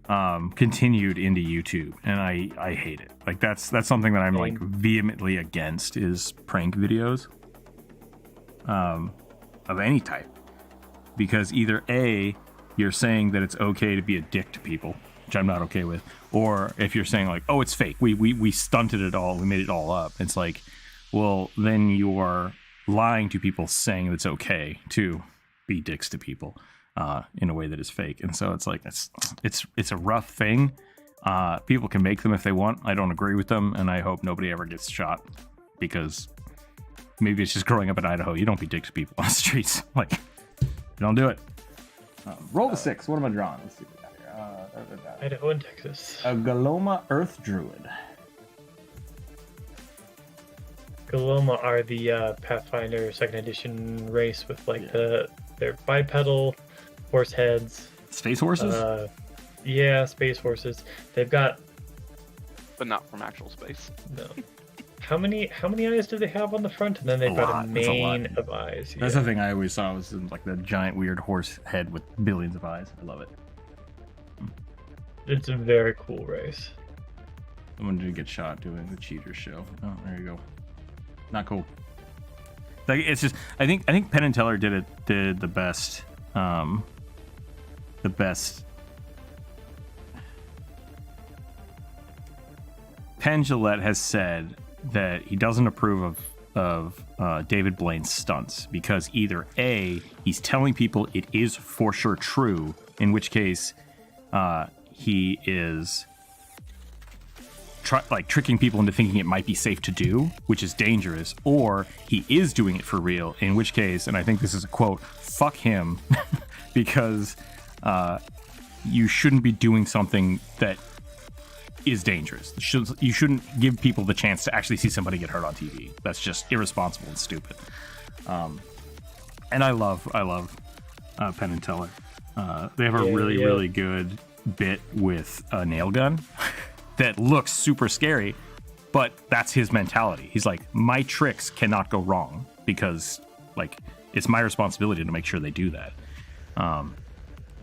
continued into YouTube, and I hate it. Like that's something that I'm like vehemently against, is prank videos of any type, because either A, you're saying that it's okay to be a dick to people, which I'm not okay with, or if you're saying like, oh, it's fake, we stunted it all, we made it all up, it's like, well, then you are lying to people saying that it's okay to be dicks to people in a way that is fake. And so it's like it's a rough thing. People can make them if they want. I don't agree with them, and I hope nobody ever gets shot, because maybe it's just growing up in Idaho. You don't be dick to people on the streets. Like, you don't do it. Roll the 6. What am I drawing? Let's see what we got here. Idaho and Texas. A Galoma Earth Druid. Galoma are the Pathfinder 2nd edition race with like their bipedal horse heads. Space horses? Yeah, space horses. They've got, but not from actual space. No. How many eyes do they have on the front? And then they've got a mane of eyes. That's the thing I always saw was like the giant weird horse head with billions of eyes. I love it. It's a very cool race. Someone did get shot doing the cheaters show. Oh, there you go. Not cool. Like, it's just I think Penn and Teller did the best. Penn Jillette has said that he doesn't approve of David Blaine's stunts because either A, he's telling people it is for sure true, in which case he is tricking people into thinking it might be safe to do, which is dangerous, or he is doing it for real, in which case, and I think this is a quote, fuck him, because you shouldn't be doing something that is dangerous. You shouldn't give people the chance to actually see somebody get hurt on TV. That's just irresponsible and stupid. And I love Penn and Teller. They have a really good bit with a nail gun that looks super scary, but that's his mentality. He's like, my tricks cannot go wrong because like it's my responsibility to make sure they do that.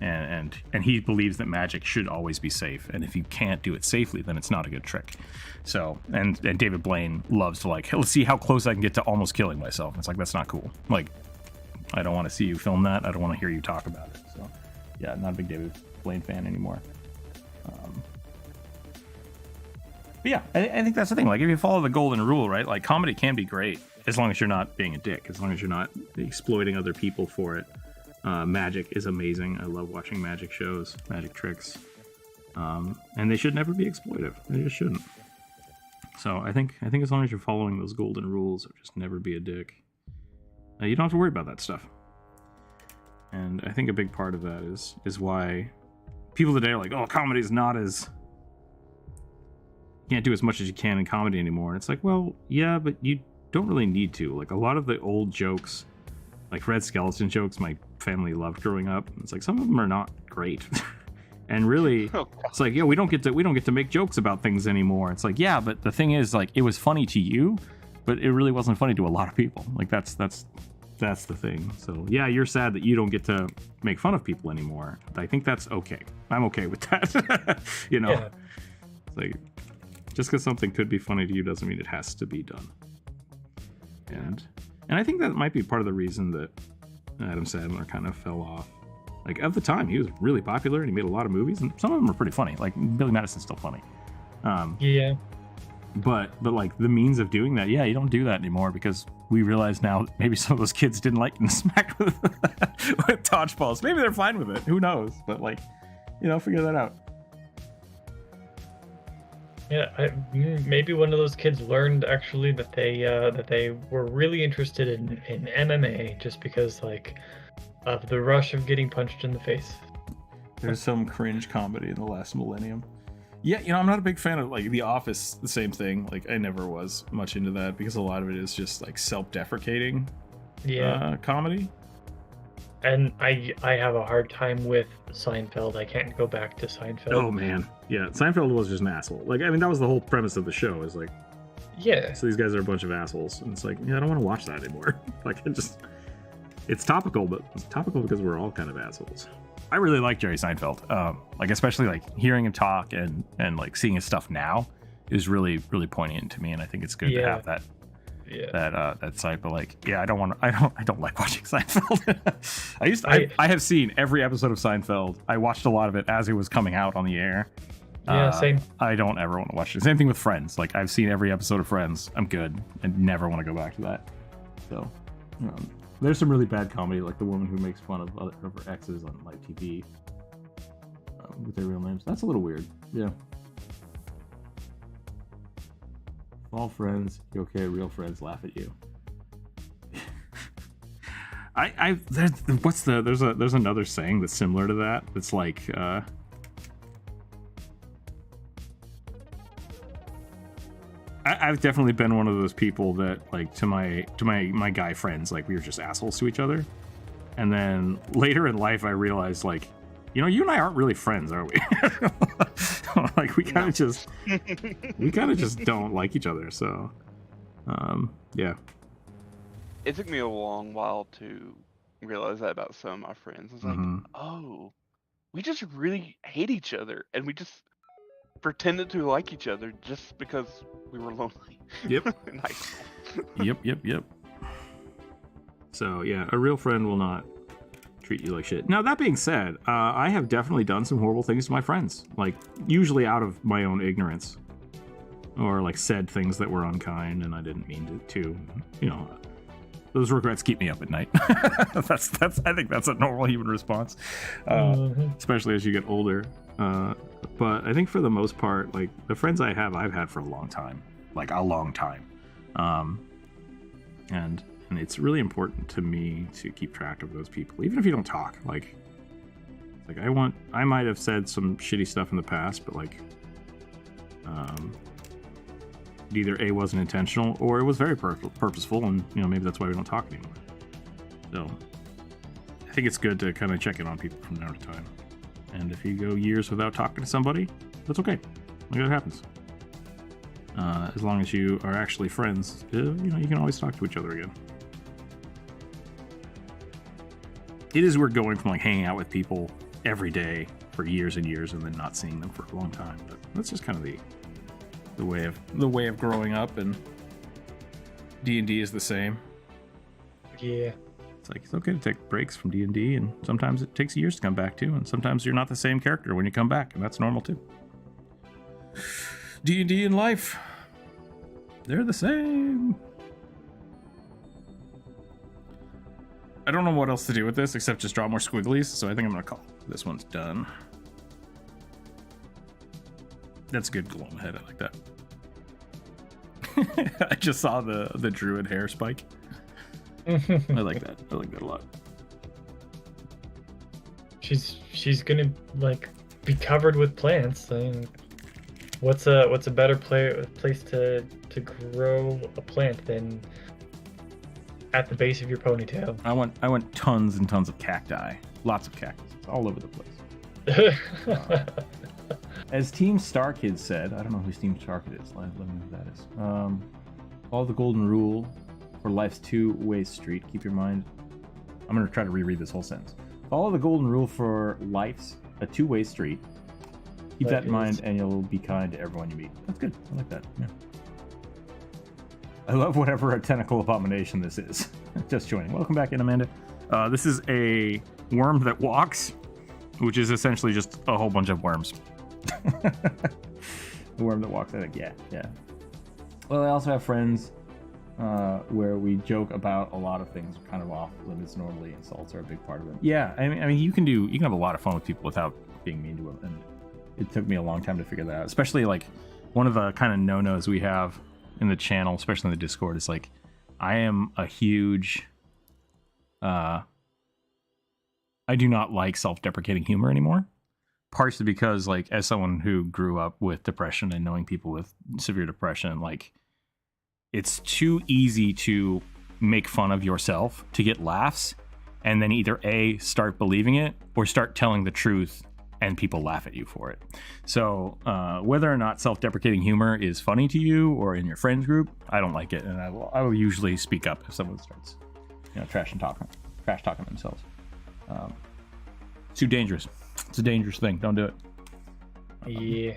And he believes that magic should always be safe, and if you can't do it safely, then it's not a good trick. So, and David Blaine loves to like, let's see how close I can get to almost killing myself. It's like, that's not cool. Like, I don't want to see you film that. I don't want to hear you talk about it. So, yeah, not a big David Blaine fan anymore. But yeah, I think that's the thing. Like, if you follow the golden rule, right? Like, comedy can be great as long as you're not being a dick, as long as you're not exploiting other people for it. Magic is amazing. I love watching magic shows, magic tricks. And they should never be exploitive. They just shouldn't. So I think as long as you're following those golden rules of just never be a dick, you don't have to worry about that stuff. And I think a big part of that is why people today are like, oh, comedy's not as... You can't do as much as you can in comedy anymore. And it's like, well, yeah, but you don't really need to. Like, a lot of the old jokes, like Red Skeleton jokes my family loved growing up. It's like, some of them are not great. And really, it's like, yeah, we don't get to make jokes about things anymore. It's like, yeah, but the thing is, like, it was funny to you, but it really wasn't funny to a lot of people. Like, that's the thing. So yeah, you're sad that you don't get to make fun of people anymore. I think that's okay. I'm okay with that. You know, Yeah. It's like, just because something could be funny to you doesn't mean it has to be done. And I think that might be part of the reason that Adam Sandler kind of fell off. Like, at the time, he was really popular and he made a lot of movies, and some of them are pretty funny. Like, Billy Madison's still funny. Yeah. But like, the means of doing that, yeah, you don't do that anymore because we realize now maybe some of those kids didn't like getting smacked with dodgeballs. Maybe they're fine with it. Who knows? But, like, you know, figure that out. Yeah, maybe one of those kids learned actually that they were really interested in MMA just because, like, of the rush of getting punched in the face. There's some cringe comedy in the last millennium. Yeah, you know, I'm not a big fan of, like, The Office, the same thing. Like, I never was much into that because a lot of it is just, like, self-deprecating comedy. And I have a hard time with Seinfeld. I can't go back to Seinfeld. Oh, man. Yeah, Seinfeld was just an asshole. Like, I mean, that was the whole premise of the show, is like, yeah. so these guys are a bunch of assholes. And it's like, yeah, I don't want to watch that anymore. Like, it's topical, but it's topical because we're all kind of assholes. I really like Jerry Seinfeld. Like, especially, like, hearing him talk and like, seeing his stuff now is really, really poignant to me. And I think it's good to have that. Yeah. That site, but like, yeah, I don't like watching Seinfeld. I have seen every episode of Seinfeld. I watched a lot of it as it was coming out on the air. Yeah, same. I don't ever want to watch it. Same thing with Friends. Like, I've seen every episode of Friends. I'm good. I never want to go back to that. So, there's some really bad comedy, like the woman who makes fun of her exes on live TV with their real names. That's a little weird. Yeah. All friends, you okay? Real friends laugh at you. There's another saying that's similar to that. It's like I've definitely been one of those people that, like, to my guy friends, like, we were just assholes to each other. And then later in life, I realized, like, you know, you and I aren't really friends, are we? Like, we kind of just don't like each other. So, yeah. It took me a long while to realize that about some of my friends. I was like, oh, we just really hate each other, and we just pretended to like each other just because we were lonely. Yep. In high school. Yep. So yeah, a real friend will not treat you like shit. Now, that being said, I have definitely done some horrible things to my friends, like usually out of my own ignorance, or like said things that were unkind and I didn't mean to. You know, those regrets keep me up at night. that's I think that's a normal human response, especially as you get older. But I think for the most part, like, the friends I've had for a long time, like a long time. And it's really important to me to keep track of those people, even if you don't talk. Like I might have said some shitty stuff in the past, but like, it either A, wasn't intentional, or it was very purposeful, and, you know, maybe that's why we don't talk anymore. So I think it's good to kind of check in on people from time to time. And if you go years without talking to somebody, that's okay. Like, that happens. As long as you are actually friends, you know, you can always talk to each other again. It is weird going from, like, hanging out with people every day for years and years and then not seeing them for a long time. But that's just kind of the way of growing up, and D&D is the same. Yeah. It's like, it's okay to take breaks from D&D, and sometimes it takes years to come back to, and sometimes you're not the same character when you come back, and that's normal too. D&D and life, they're the same. I don't know what else to do with this except just draw more squigglies, so I think I'm gonna call this one's done. That's a good glow on the head. I like that. I just saw the druid hair spike. I like that. I like that a lot. She's gonna, like, be covered with plants. I mean, what's a better place to grow a plant than at the base of your ponytail? I want tons and tons of cacti. Lots of cactus all over the place. As Team Star Kid said, I don't know who Team Star Kid is. Let me know who that is. Follow the golden rule for life's two-way street. Keep your mind. I'm going to try to reread this whole sentence. Follow the golden rule for life's a two-way street. Keep that in mind, and you'll be kind to everyone you meet. That's good. I like that. Yeah. I love whatever a tentacle abomination this is. Just joining. Welcome back in, Amanda. This is a worm that walks, which is essentially just a whole bunch of worms. The worm that walks, I think. Yeah. Well, I also have friends where we joke about a lot of things kind of off limits. Normally, insults are a big part of it. Yeah, I mean, you can have a lot of fun with people without being mean to them, and it took me a long time to figure that out. Especially, like, one of the kind of no-nos we have in the channel, especially in the Discord, is like, I am a huge I do not like self-deprecating humor anymore. Partially because, like, as someone who grew up with depression and knowing people with severe depression, like, it's too easy to make fun of yourself to get laughs, and then either A, start believing it, or start telling the truth and people laugh at you for it. So whether or not self-deprecating humor is funny to you or in your friends group, I don't like it, and I will usually speak up if someone starts, you know, trash talking themselves. It's too dangerous. It's a dangerous thing. Don't do it. Yeah.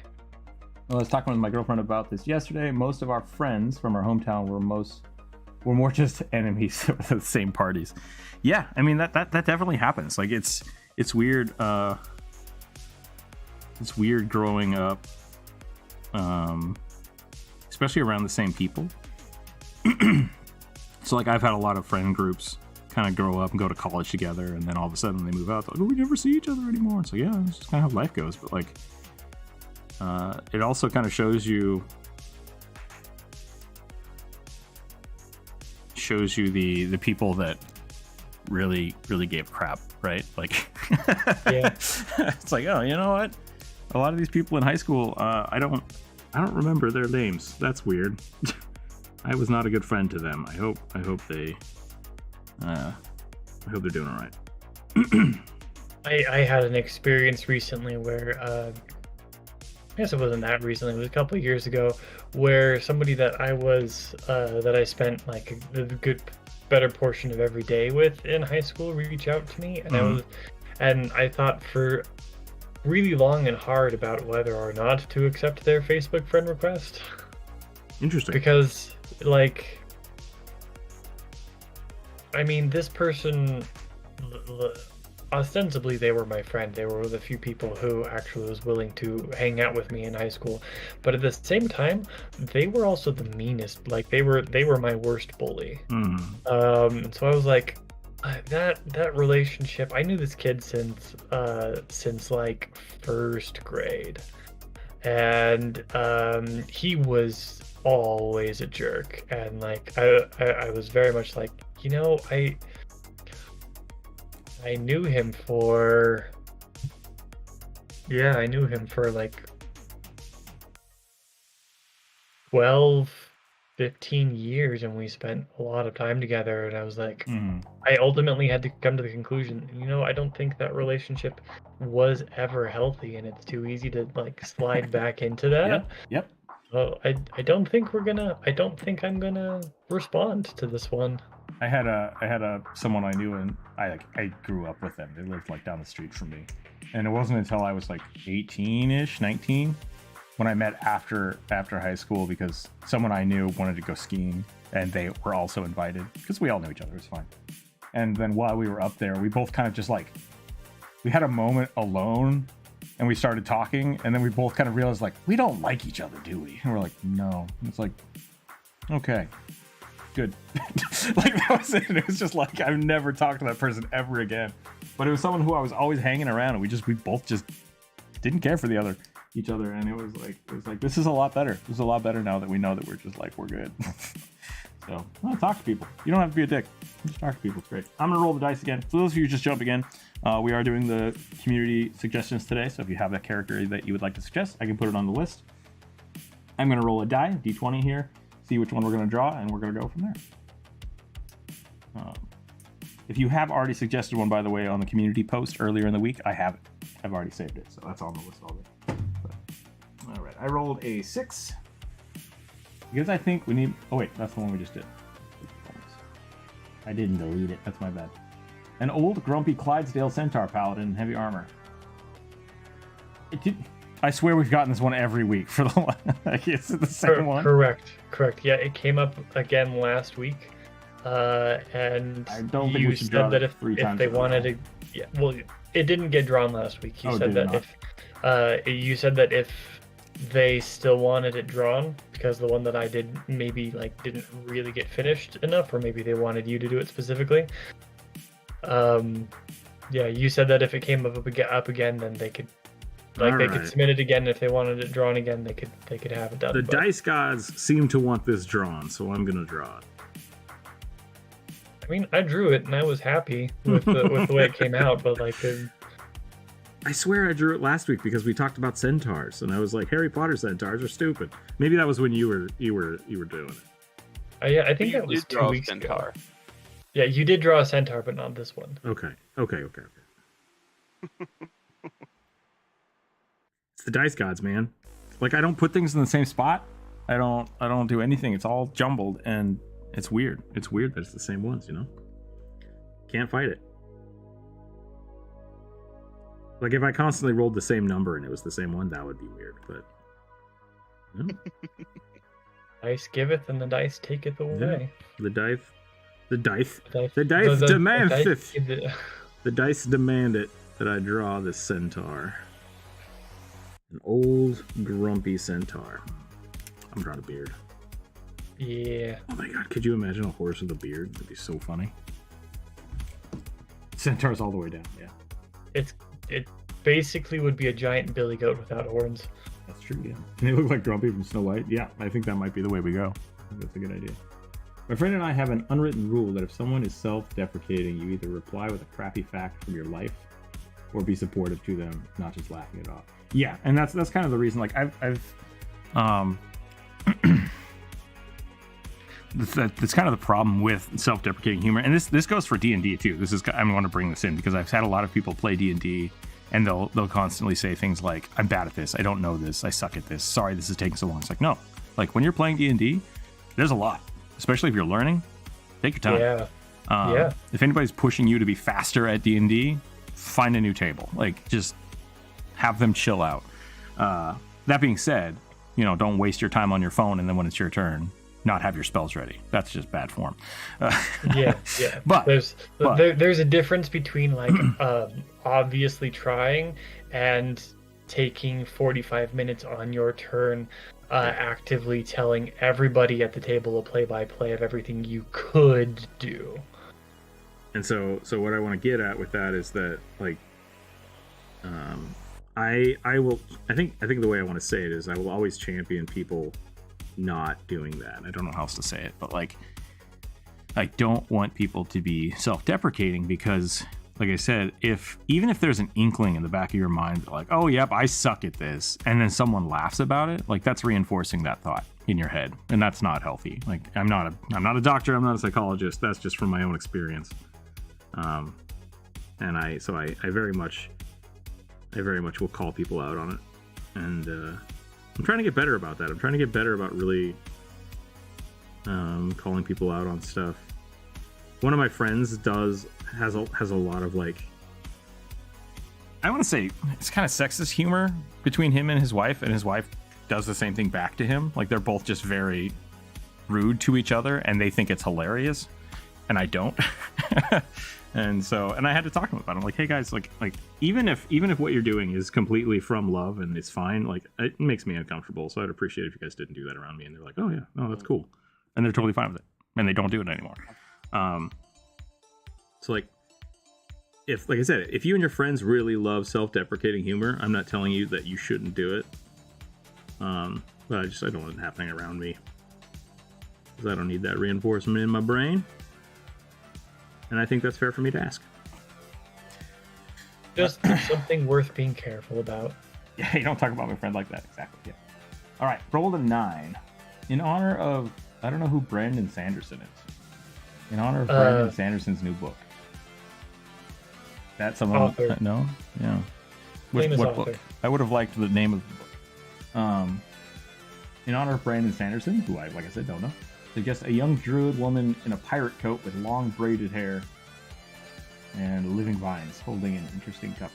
Well, I was talking with my girlfriend about this yesterday. Most of our friends from our hometown were more just enemies of the same parties. Yeah, I mean, that definitely happens. Like, it's weird. It's weird growing up, especially around the same people. So, like, I've had a lot of friend groups kind of grow up and go to college together, and then all of a sudden they move out. Like, oh, we never see each other anymore. So yeah, it's just kind of how life goes. But, like, it also kind of shows you the people that really gave crap, right? Like, Yeah. it's like, oh, you know what? A lot of these people in high school, I don't remember their names. That's weird. I was not a good friend to them. I hope they're doing all right. I had an experience recently where I guess it wasn't that recently, it was a couple of years ago, where somebody that I spent like a good better portion of every day with in high school reached out to me, and I thought for really long and hard about whether or not to accept their Facebook friend request. Interesting. Because, like, I mean, this person, ostensibly they were my friend. They were the few people who actually was willing to hang out with me in high school. But at the same time, they were also the meanest. Like, they were my worst bully. So I was like, that relationship, I knew this kid since like first grade, and he was always a jerk, and like I was very much like, you know, I knew him for like 12 15 years, and we spent a lot of time together, and I was like, I ultimately had to come to the conclusion, you know, I don't think that relationship was ever healthy, and it's too easy to like slide back into that. Yep. So I don't think I'm gonna respond to this one. I had someone I knew, and I grew up with them. They lived like down the street from me, and it wasn't until I was like 18-ish, 19, when I met after high school, because someone I knew wanted to go skiing, and they were also invited because we all knew each other. It was fine. And then while we were up there, we both kind of just like, we had a moment alone, and we started talking, and then we both kind of realized like, we don't like each other, do we? And we're like, no. And it's like, okay, good. Like, that was it. It was just like, I've never talked to that person ever again. But it was someone who I was always hanging around, and we both just didn't care for each other, and it was like this is a lot better. This is a lot better now that we know that we're just like, we're good. So talk to people. You don't have to be a dick. Just talk to people. It's great. I'm gonna roll the dice again. For those of you who just jumping in, we are doing the community suggestions today. So if you have a character that you would like to suggest, I can put it on the list. I'm gonna roll a die, d20 here, see which one we're gonna draw, and we're gonna go from there. If you have already suggested one, by the way, on the community post earlier in the week, I have it. I've already saved it, so that's on the list already. All right, I rolled a 6 because I think we need. Oh wait, that's the one we just did. I didn't delete it. That's my bad. An old, grumpy Clydesdale Centaur Paladin in heavy armor. I swear we've gotten this one every week for the. Like, is it the same one? Correct. Yeah, it came up again last week, and I don't think you we should said draw that if they wanted to. Yeah, well, it didn't get drawn last week. You said that if they still wanted it drawn, because the one that I did maybe like didn't really get finished enough, or maybe they wanted you to do it specifically. Yeah, you said that if it came up again, then they could could submit it again. If they wanted it drawn again, they could have it done. The dice gods seem to want this drawn, so I'm gonna draw it. I mean, I drew it and I was happy with the way it came out, but like. I swear I drew it last week because we talked about centaurs, and I was like, Harry Potter centaurs are stupid. Maybe that was when you were doing it. Yeah, I think that was 2 weeks ago. Yeah, you did draw a centaur, but not this one. Okay. It's the dice gods, man. Like, I don't put things in the same spot. I don't do anything. It's all jumbled, and it's weird. It's weird that it's the same ones, you know? Can't fight it. Like, if I constantly rolled the same number and it was the same one, that would be weird, but... No. Dice giveth and the dice taketh away. Yeah. The dice demand it that I draw this centaur. An old, grumpy centaur. I'm drawing a beard. Yeah. Oh my god, could you imagine a horse with a beard? That'd be so funny. Centaurs all the way down, yeah. It basically would be a giant billy goat without horns. That's true, yeah. And they look like Grumpy from Snow White. Yeah, I think that might be the way we go. I think that's a good idea. My friend and I have an unwritten rule that if someone is self-deprecating, you either reply with a crappy fact from your life or be supportive to them, not just laughing it off. Yeah, and that's kind of the reason. Like I've that's kind of the problem with self-deprecating humor, and this goes for D&D too. I want to bring this in because I've had a lot of people play D&D, and they'll constantly say things like, "I'm bad at this. I don't know this. I suck at this. Sorry, this is taking so long." It's like, no, like when you're playing D&D, there's a lot, especially if you're learning. Take your time. Yeah. If anybody's pushing you to be faster at D&D, find a new table. Like, just have them chill out. That being said, don't waste your time on your phone, and then when it's your turn, not have your spells ready. That's just bad form. Yeah. But there's a difference between like obviously trying and taking 45 minutes on your turn, actively telling everybody at the table a play-by-play of everything you could do. And so what I want to get at with that is that, like, I think the way I want to say it is I will always champion people not doing that. I don't know how else to say it, but like, I don't want people to be self-deprecating because, like I said, even if there's an inkling in the back of your mind, like, oh, yep, I suck at this, and then someone laughs about it, like, that's reinforcing that thought in your head, and that's not healthy. Like, I'm not a doctor, I'm not a psychologist. That's just from my own experience. And I very much will call people out on it, and I'm trying to get better about that. I'm trying to get better about really calling people out on stuff. One of my friends has a lot of, like, I want to say it's kind of sexist humor between him and his wife does the same thing back to him. Like, they're both just very rude to each other, and they think it's hilarious, and I don't. And I had to talk to him about it. I'm like, hey guys, like even if what you're doing is completely from love and it's fine, like, it makes me uncomfortable. So I'd appreciate if you guys didn't do that around me. And they're like, oh yeah, no, that's cool, and they're totally fine with it, and they don't do it anymore. So like I said, if you and your friends really love self-deprecating humor, I'm not telling you that you shouldn't do it. But I don't want it happening around me, because I don't need that reinforcement in my brain. And I think that's fair for me to ask. Just something worth being careful about. Yeah, you don't talk about my friend like that. Exactly. Yeah. All right, rolled a 9. In honor of, I don't know who Brandon Sanderson is. In honor of Brandon Sanderson's new book. That's someone. Author. No? Yeah. What book? I would have liked the name of the book. In honor of Brandon Sanderson, who I, like I said, don't know. Just a young druid woman in a pirate coat with long braided hair and living vines holding an interesting cup.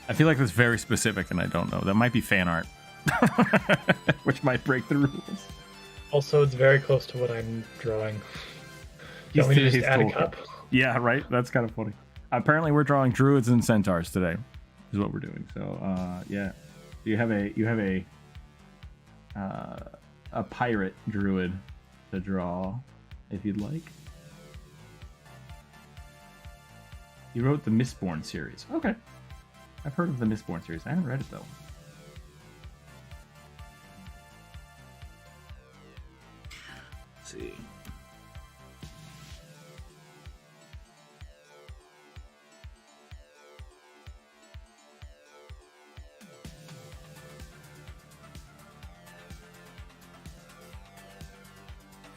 I feel like that's very specific, and I don't know. That might be fan art, which might break the rules. Also, it's very close to what I'm drawing. Can we just add a cup? Yeah, right? That's kind of funny. Apparently, we're drawing druids and centaurs today, is what we're doing. So, yeah. You have a pirate druid to draw, if you'd like. You wrote the Mistborn series. Okay. I've heard of the Mistborn series. I haven't read it, though. Let's see.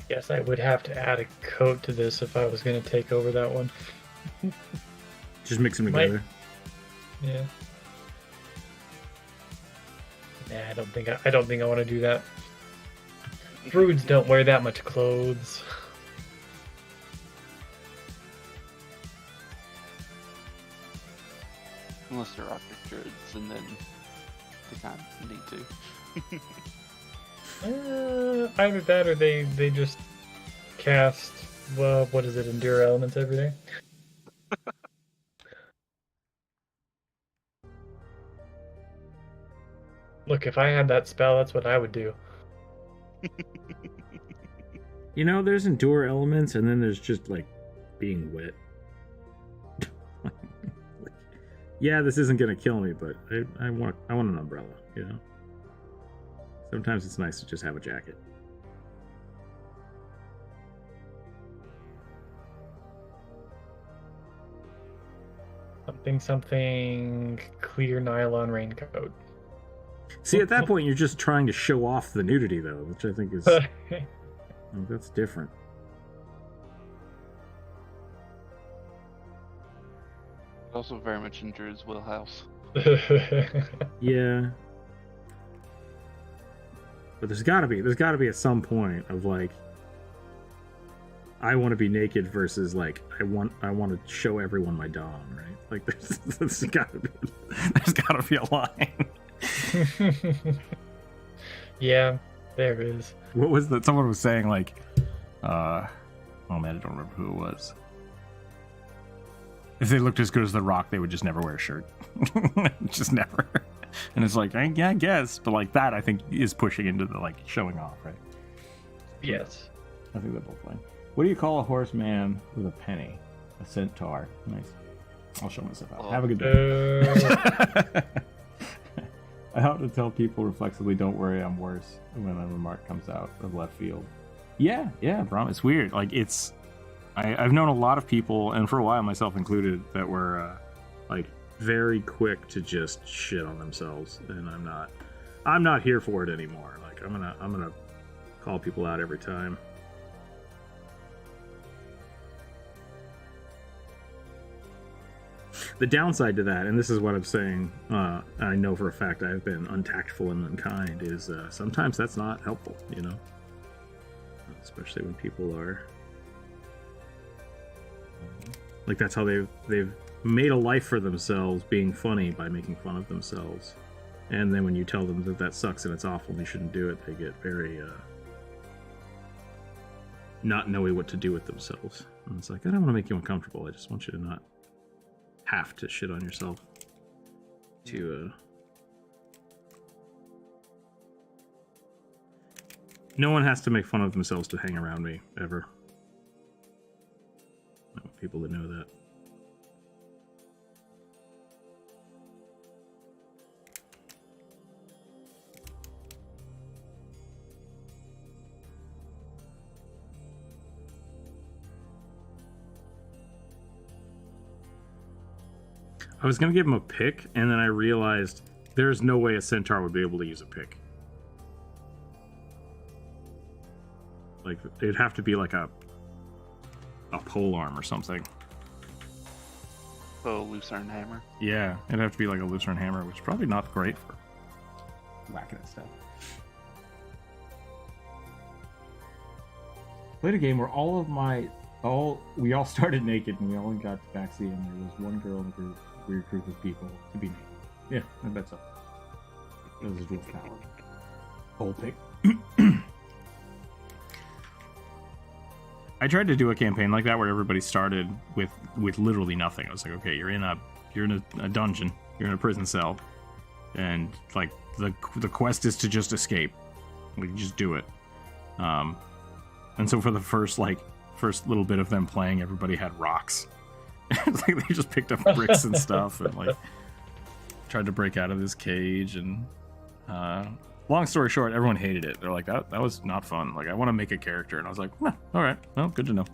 Guess I would have to add a coat to this if I was going to take over that one. Just mix them together. Yeah. Nah, I don't think I want to do that. Druids don't wear that much clothes. Unless they're Arctic druids, and then they kind of need to. Either that or they just cast, what is it, Endure Elements every day? Look, if I had that spell, that's what I would do. There's Endure Elements, and then there's just, like, being wet. Yeah, this isn't gonna kill me, but I want an umbrella, Sometimes it's nice to just have a jacket. expecting something clear nylon raincoat. See, at that point, you're just trying to show off the nudity, though, which I think is that's different. Also very much in Drew's wheelhouse. Yeah. But there's gotta be at some point of like, I want to be naked versus like I want to show everyone my dong, right? Like there's gotta be a line. Yeah, there is. What was that? Someone was saying like, oh man, I don't remember who it was. If they looked as good as The Rock, they would just never wear a shirt. Just never. And it's like, yeah, I guess. But like that, I think, is pushing into the like showing off, right? Yes. I think they're both fine. What do you call a horseman with a penny? A centaur. Nice. I'll show myself out. Have a good day. I have to tell people reflexively, don't worry, I'm worse, when a remark comes out of left field. Yeah, Brom, it's weird. Like, it's... I've known a lot of people, and for a while, myself included, that were, like, very quick to just shit on themselves, and I'm not here for it anymore. Like, I'm gonna call people out every time. The downside to that, and this is what I'm saying, I know for a fact I've been untactful and unkind, is sometimes that's not helpful, you know? Especially when people are... like, that's how they've made a life for themselves being funny by making fun of themselves. And then when you tell them that sucks and it's awful and they shouldn't do it, they get very not knowing what to do with themselves. And it's like, I don't want to make you uncomfortable. I just want you to not have to shit on yourself to no one has to make fun of themselves to hang around me ever. I want people to know that. I was going to give him a pick, and then I realized there's no way a centaur would be able to use a pick. Like, it'd have to be like a polearm or something. Oh, lucerne hammer. Yeah, it'd have to be like a lucerne hammer, which is probably not great for whacking at stuff. Played a game where we all started naked and we all got to backseat, and there was one girl in the group, weird group of people to be naked. Yeah, I bet so. It was a dwarf power. Whole pick. I tried to do a campaign like that where everybody started with literally nothing. I was like, okay, you're in a dungeon, you're in a prison cell, and like the quest is to just escape. Like, just do it. And so for the first little bit of them playing, everybody had rocks. It's like they just picked up bricks and stuff and like tried to break out of this cage. And long story short, everyone hated it. They're like, that was not fun. Like, I want to make a character. And I was like, all right, well, good to know.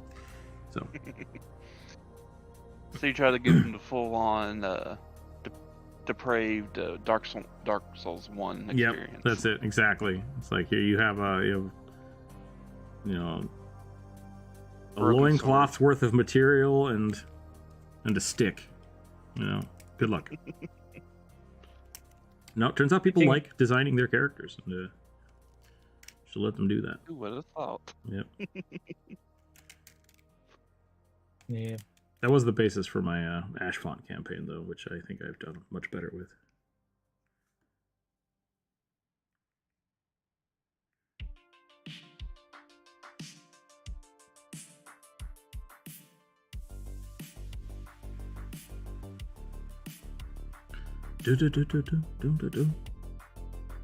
So you try to give them the full-on depraved Dark Souls 1 experience. Yep, that's it, exactly. It's like, here you have a loincloth's worth of material and a stick. You know, good luck. No, it turns out people like designing their characters, and should let them do that. Who would have thought? Yep. Yeah. That was the basis for my Ashfont campaign, though, which I think I've done much better with.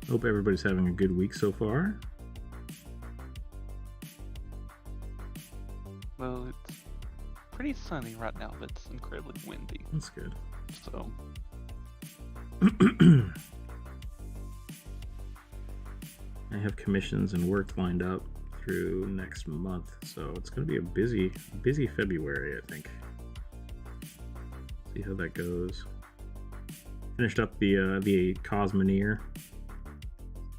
Hope everybody's having a good week so far. Well, it's pretty sunny right now, but it's incredibly windy. That's good. So I have commissions and work lined up through next month, so it's going to be a busy February, I think. See how that goes. Finished up the Cosmoneer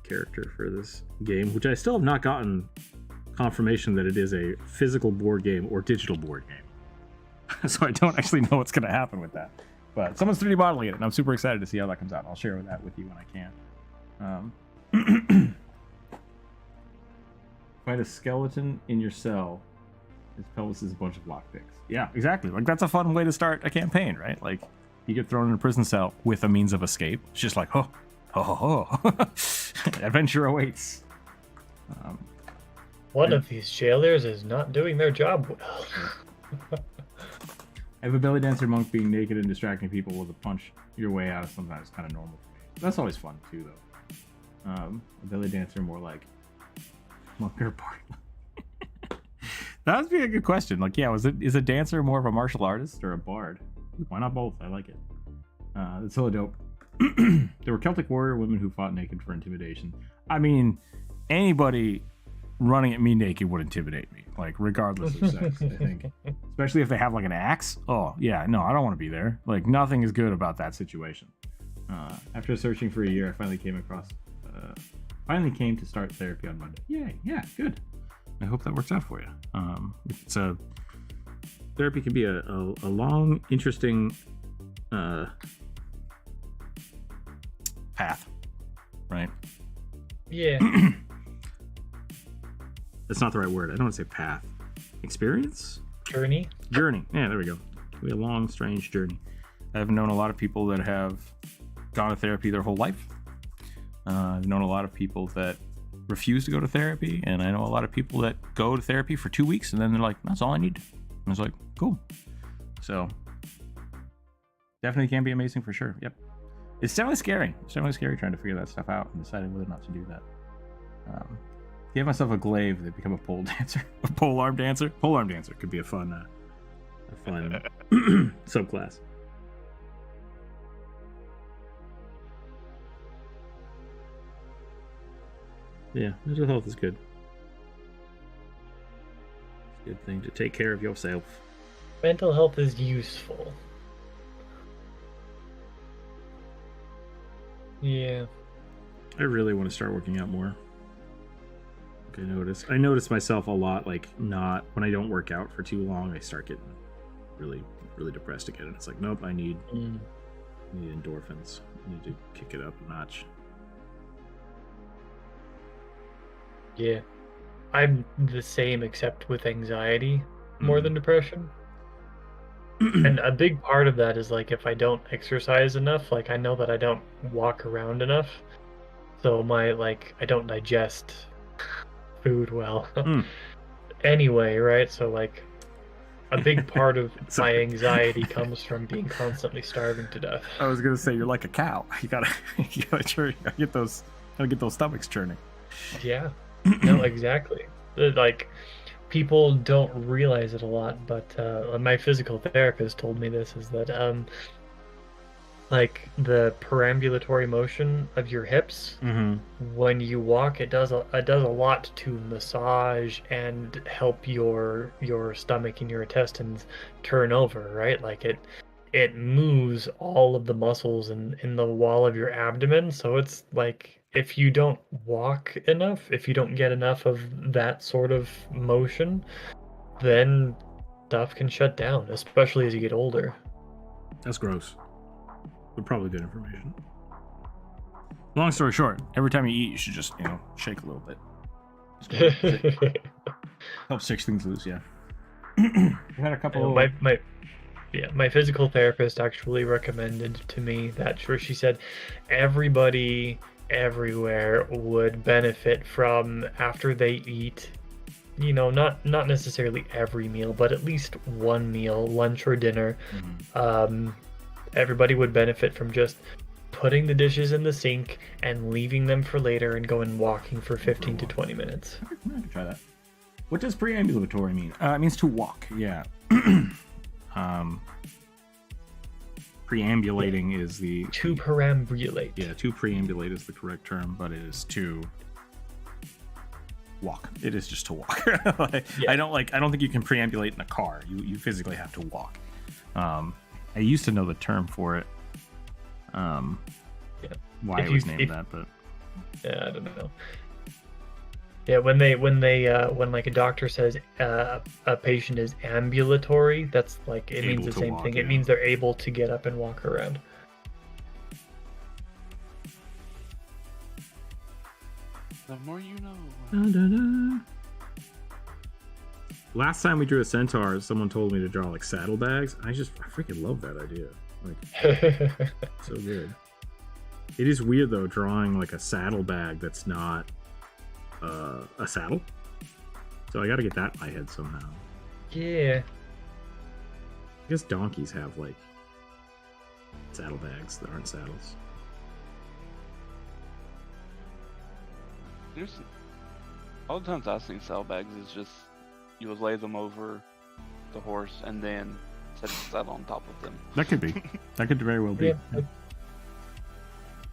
character for this game, which I still have not gotten confirmation that it is a physical board game or digital board game. So I don't actually know what's going to happen with that. But someone's 3D modeling it, and I'm super excited to see how that comes out. I'll share that with you when I can. Find a skeleton in your cell. His pelvis is a bunch of lockpicks. Yeah, exactly. Like, that's a fun way to start a campaign, right? Like, you get thrown in a prison cell with a means of escape. It's just like, adventure awaits. One of these jailers is not doing their job well. I have a belly dancer monk being naked and distracting people with a punch your way out of sometimes kind of normal for me. That's always fun too, though. A belly dancer more like monk or bard. That would be a good question. Like, yeah, is a dancer more of a martial artist or a bard? Why not both? I like it. It's hella dope. There were Celtic warrior women who fought naked for intimidation. I mean, anybody running at me naked would intimidate me, like, regardless of sex, I think. Especially if they have, like, an axe. Oh, yeah, no, I don't want to be there. Like, nothing is good about that situation. After searching for a year, I finally came to start therapy on Monday. Yay, yeah, good. I hope that works out for you. Therapy can be a long, interesting path, right? Yeah. That's not the right word. I don't want to say path. Experience? Journey. Yeah, there we go. It'll be a long, strange journey. I've known a lot of people that have gone to therapy their whole life. I've known a lot of people that refuse to go to therapy, and I know a lot of people that go to therapy for 2 weeks and then they're like, that's all I need. And I was like, cool. So definitely can be amazing for sure. Yep. It's definitely scary. It's definitely scary trying to figure that stuff out and deciding whether or not to do that. Give myself a glaive, they become a pole dancer. A polearm dancer? Polearm dancer could be a fun subclass. Yeah, mental health is good. It's a good thing to take care of yourself. Mental health is useful. Yeah. I really want to start working out more. I notice myself a lot, like, not when I don't work out for too long, I start getting really, really depressed again. And it's like, nope, I need endorphins. I need to kick it up a notch. Yeah. I'm the same, except with anxiety more than depression. And a big part of that is, like, if I don't exercise enough, like, I know that I don't walk around enough. So I don't digest food well. Anyway, right? So, like, a big part of my anxiety comes from being constantly starving to death. I was gonna say, you're like a cow. You gotta churn. You gotta get those stomachs churning. Yeah. No, exactly. Like, people don't realize it a lot, but my physical therapist told me this, is that like, the perambulatory motion of your hips, when you walk, it does a lot to massage and help your stomach and your intestines turn over, right? Like, it moves all of the muscles in the wall of your abdomen. So it's like, if you don't walk enough, if you don't get enough of that sort of motion, then stuff can shut down, especially as you get older. That's gross, but probably good information. Long story short, every time you eat, you should just, shake a little bit. Help shake things loose, yeah. We had a couple... My physical therapist actually recommended to me that, she said everybody everywhere would benefit from, after they eat, not necessarily every meal, but at least one meal, lunch or dinner, everybody would benefit from just putting the dishes in the sink and leaving them for later and going walking for 15 to 20 minutes. I can try that. What does preambulatory mean? It means to walk, yeah. Preambulating is the... To perambulate. Yeah, to preambulate is the correct term, but it is to walk. It is just to walk. I don't think you can preambulate in a car. You physically have to walk. I used to know the term for it. Why it was named that, but yeah, I don't know. Yeah, when like a doctor says a patient is ambulatory, that's like it means the same thing. It means they're able to get up and walk around. The more you know. Da-da-da. Last time we drew a centaur, someone told me to draw like saddlebags. I freaking love that idea. Like, so good. It is weird though, drawing like a saddlebag that's not a saddle. So I got to get that in my head somehow. Yeah. I guess donkeys have like saddlebags that aren't saddles. There's all the times I've seen saddlebags is just you would lay them over the horse and then set the saddle on top of them. That could be. That could very well be. Yeah.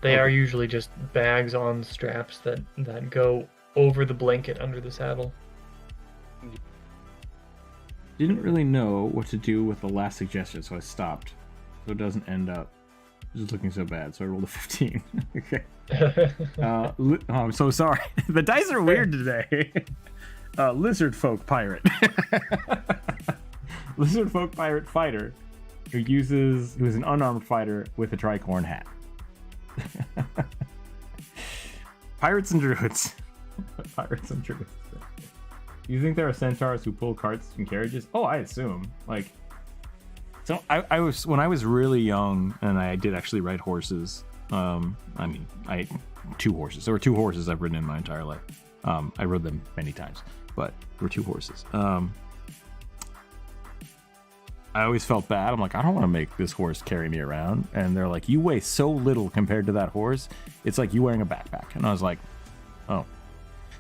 They are usually just bags on straps that go over the blanket under the saddle. Didn't really know what to do with the last suggestion, so I stopped. So it doesn't end up just looking so bad. So I rolled a 15. Okay. I'm so sorry. The dice are weird today. Lizard folk pirate. Lizard folk pirate fighter who's an unarmed fighter with a tricorn hat. Pirates and druids. Pirates and druids. You think there are centaurs who pull carts and carriages? Oh, I assume. Like, so I was when I was really young, and I did actually ride horses. I had 2 horses. There were 2 horses I've ridden in my entire life. I rode them many times, but there were 2 horses. I always felt bad. I'm like, I don't want to make this horse carry me around. And they're like, you weigh so little compared to that horse. It's like you wearing a backpack. And I was like, oh.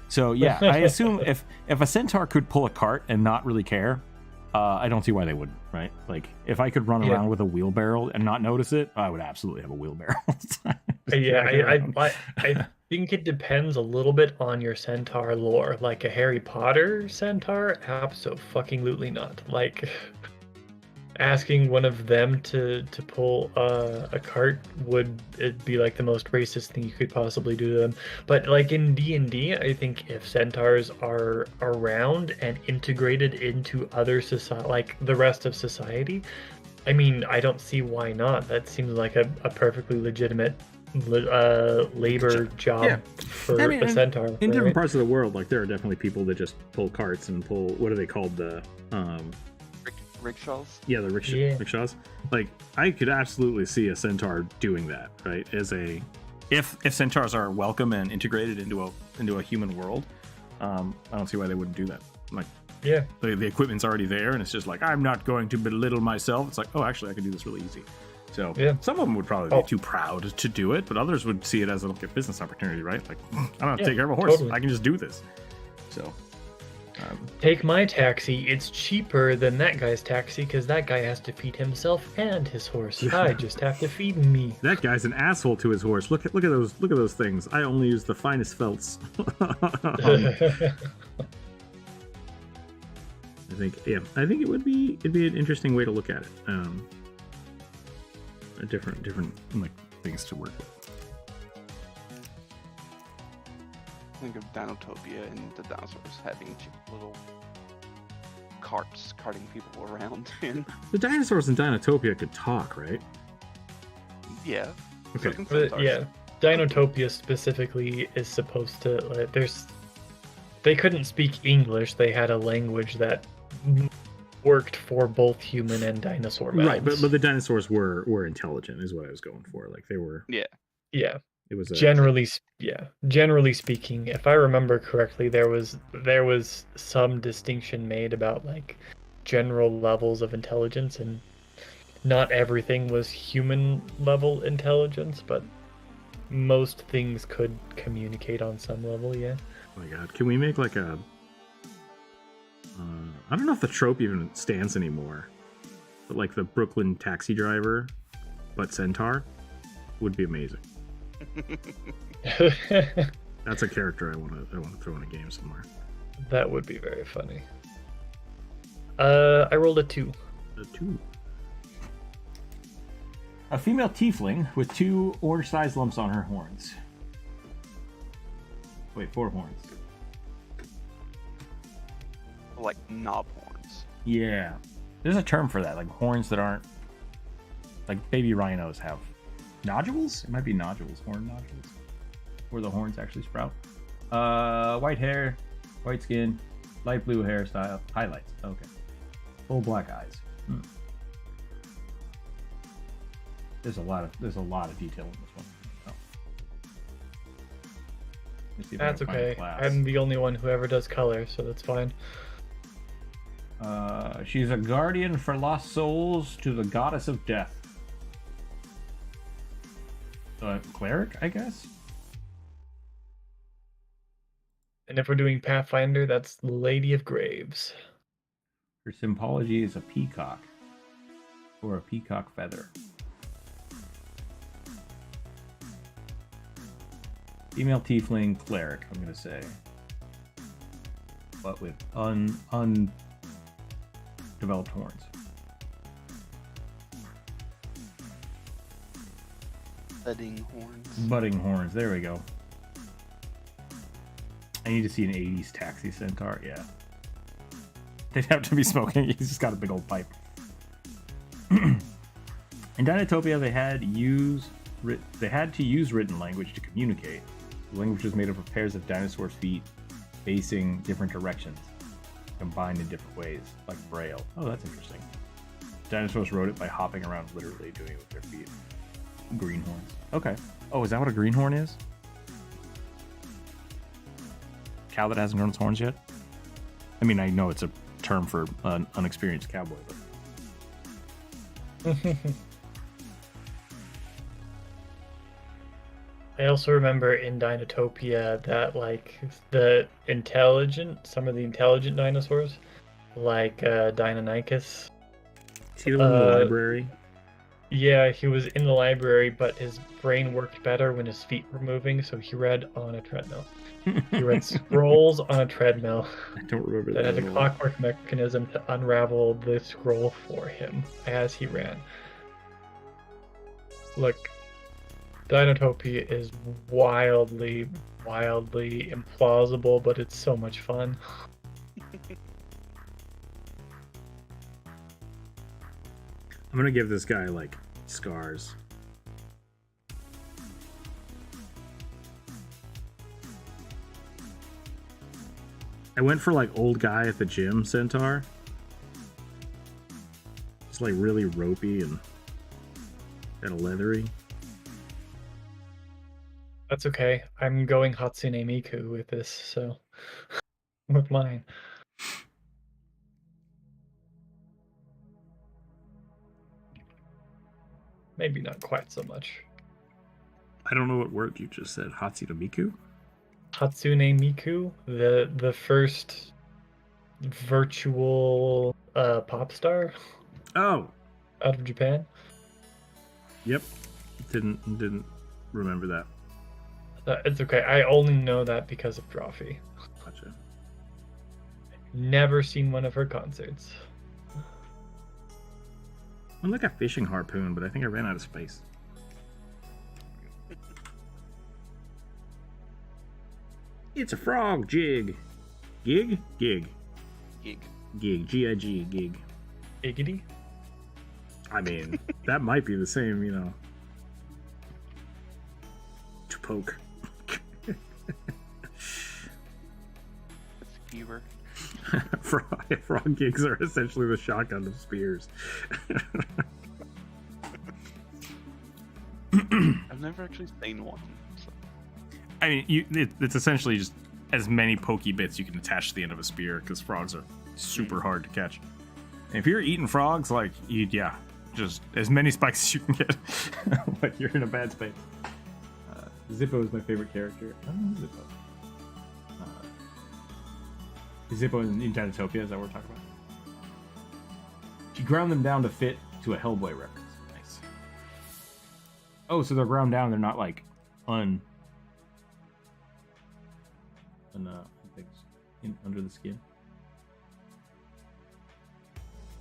So yeah, I assume if a centaur could pull a cart and not really care, I don't see why they wouldn't, right? Like if I could run around with a wheelbarrow and not notice it, I would absolutely have a wheelbarrow all the time. Yeah, I think it depends a little bit on your centaur lore. Like a Harry Potter centaur, abso-fucking-lutely not. Like asking one of them to pull a cart would be like the most racist thing you could possibly do to them. But like in D&D, I think if centaurs are around and integrated into other society, like the rest of society, I mean, I don't see why not. That seems like a perfectly legitimate labor job for a centaur. In different parts of the world, like there are definitely people that just pull carts and pull, what are they called, the rickshaws? Yeah, the rickshaws. Like I could absolutely see a centaur doing that, right? As a if centaurs are welcome and integrated into a human world, I don't see why they wouldn't do that. Like the equipment's already there, and it's just like, I'm not going to belittle myself. It's like, oh, actually I can do this really easy. So some of them would probably be too proud to do it, but others would see it as a business opportunity, right? Like, I don't have to take care of a horse. Totally. I can just do this. So take my taxi. It's cheaper than that guy's taxi because that guy has to feed himself and his horse. I just have to feed me. That guy's an asshole to his horse. Look at those things. I only use the finest felts. I think it'd be an interesting way to look at it. Different like things to work with. Think of Dinotopia and the dinosaurs having little carts carting people around. The dinosaurs in Dinotopia could talk, right? Yeah. Okay. Yeah. Dinotopia specifically is supposed to they couldn't speak English. They had a language that worked for both human and dinosaur mouths. Right, but the dinosaurs were intelligent is what I was going for. Like they were. Yeah. It was generally speaking, if I remember correctly, there was some distinction made about like general levels of intelligence, and not everything was human level intelligence, but most things could communicate on some level. Yeah. Oh my god, can we make like a I don't know if the trope even stands anymore, but like the Brooklyn taxi driver but centaur would be amazing. That's a character I want to throw in a game somewhere. That would be very funny. I rolled a 2. A 2. A female tiefling with 2 orange-sized lumps on her horns. Wait, 4 horns. Like knob horns. Yeah. There's a term for that, like horns that aren't... Like baby rhinos have nodules? It might be nodules, horn nodules. Where the horns actually sprout. White hair, white skin, light blue hairstyle, highlights. Okay. Full black eyes. There's a lot of detail in this one. Oh. Let's see if I That's can find the okay. class. I'm the only one who ever does color, so that's fine. She's a guardian for lost souls to the goddess of death. Cleric, I guess? And if we're doing Pathfinder, that's Lady of Graves. Her symbology is a peacock. Or a peacock feather. Female tiefling cleric, I'm gonna say. But with undeveloped horns. Budding horns. Budding horns, there we go. I need to see an 80s taxi centaur, yeah. They'd have to be smoking, he's just got a big old pipe. In Dinotopia, they had to use written language to communicate. The language was made up of pairs of dinosaur feet facing different directions, combined in different ways, like Braille. Oh, that's interesting. Dinosaurs wrote it by hopping around, literally doing it with their feet. Greenhorns. Okay. Oh, is that what a greenhorn is? Cow that hasn't grown its horns yet? I mean, I know it's a term for an unexperienced cowboy, but... I also remember in Dinotopia that like some of the intelligent dinosaurs, like Deinonychus. Is he the one in the library? Yeah, he was in the library, but his brain worked better when his feet were moving, so he read on a treadmill. He read scrolls on a treadmill. I don't remember that that. had a clockwork mechanism to unravel the scroll for him as he ran. Look, Dinotopia is wildly implausible, but it's so much fun. I'm gonna give this guy, like, scars. I went for, like, old guy at the gym centaur. It's, like, really ropey and kind of leathery. That's okay. I'm going Hatsune Miku with this, so... with mine. Maybe not quite so much. I don't know what word you just said. Hatsune Miku? Hatsune Miku, the first virtual pop star. Oh! Out of Japan. Yep. Didn't remember that. It's okay. I only know that because of Drawfee. Gotcha. Never seen one of her concerts. I'm like a fishing harpoon, but I think I ran out of space. It's a frog jig. Gig? Gig. Gig. Gig. G-I-G. Gig. Giggity? I mean, that might be the same, you know. To poke. It's skewer. Frog gigs are essentially the shotgun of spears. I've never actually seen one. So. I mean, it's essentially just as many pokey bits you can attach to the end of a spear, because frogs are super hard to catch. And if you're eating frogs, like, just as many spikes as you can get. Like, you're in a bad space. Zippo is my favorite character. I don't know Zippo. Zippo in Dinotopia, is that what we're talking about? She ground them down to fit to a Hellboy reference. Nice. Oh, so they're ground down, they're not like under the skin.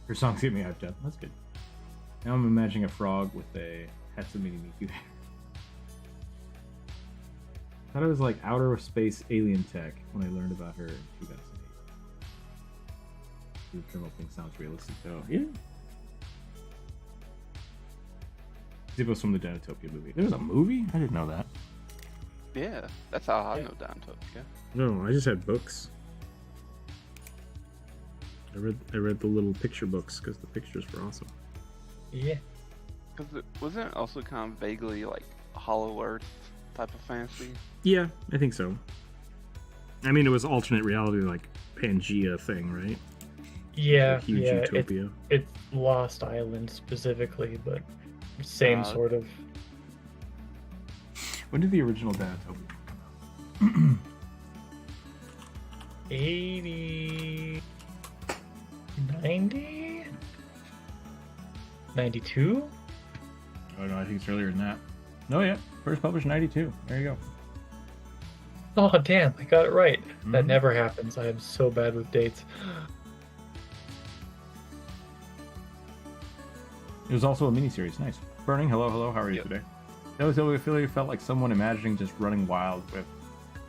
Her songs get me hyped up. That's good. Now I'm imagining a frog with a Hatsumini Miku. I thought it was like outer space alien tech when I learned about her in 2008. The criminal thing sounds realistic though. Yeah. It was from the Dinotopia movie. There's a movie? I didn't know that. Yeah, that's how I know Dinotopia. No, I just had books. I read the little picture books because the pictures were awesome. Yeah. Because wasn't it also kind of vaguely like Hollow Earth type of fantasy? Yeah, I think so. I mean, it was alternate reality, like Pangea thing, right? Yeah, Like huge yeah. utopia. It's Lost Island specifically, but same sort of. When did the original Dinotopia come out? 80... 90? 92? Oh no, I think it's earlier than that. No, yeah, first published 92. There you go. Oh damn, I got it right. That never happens. I am so bad with dates. It was also a miniseries. Nice. Burning, hello, how are you today? That was I feel like it felt like someone imagining just running wild with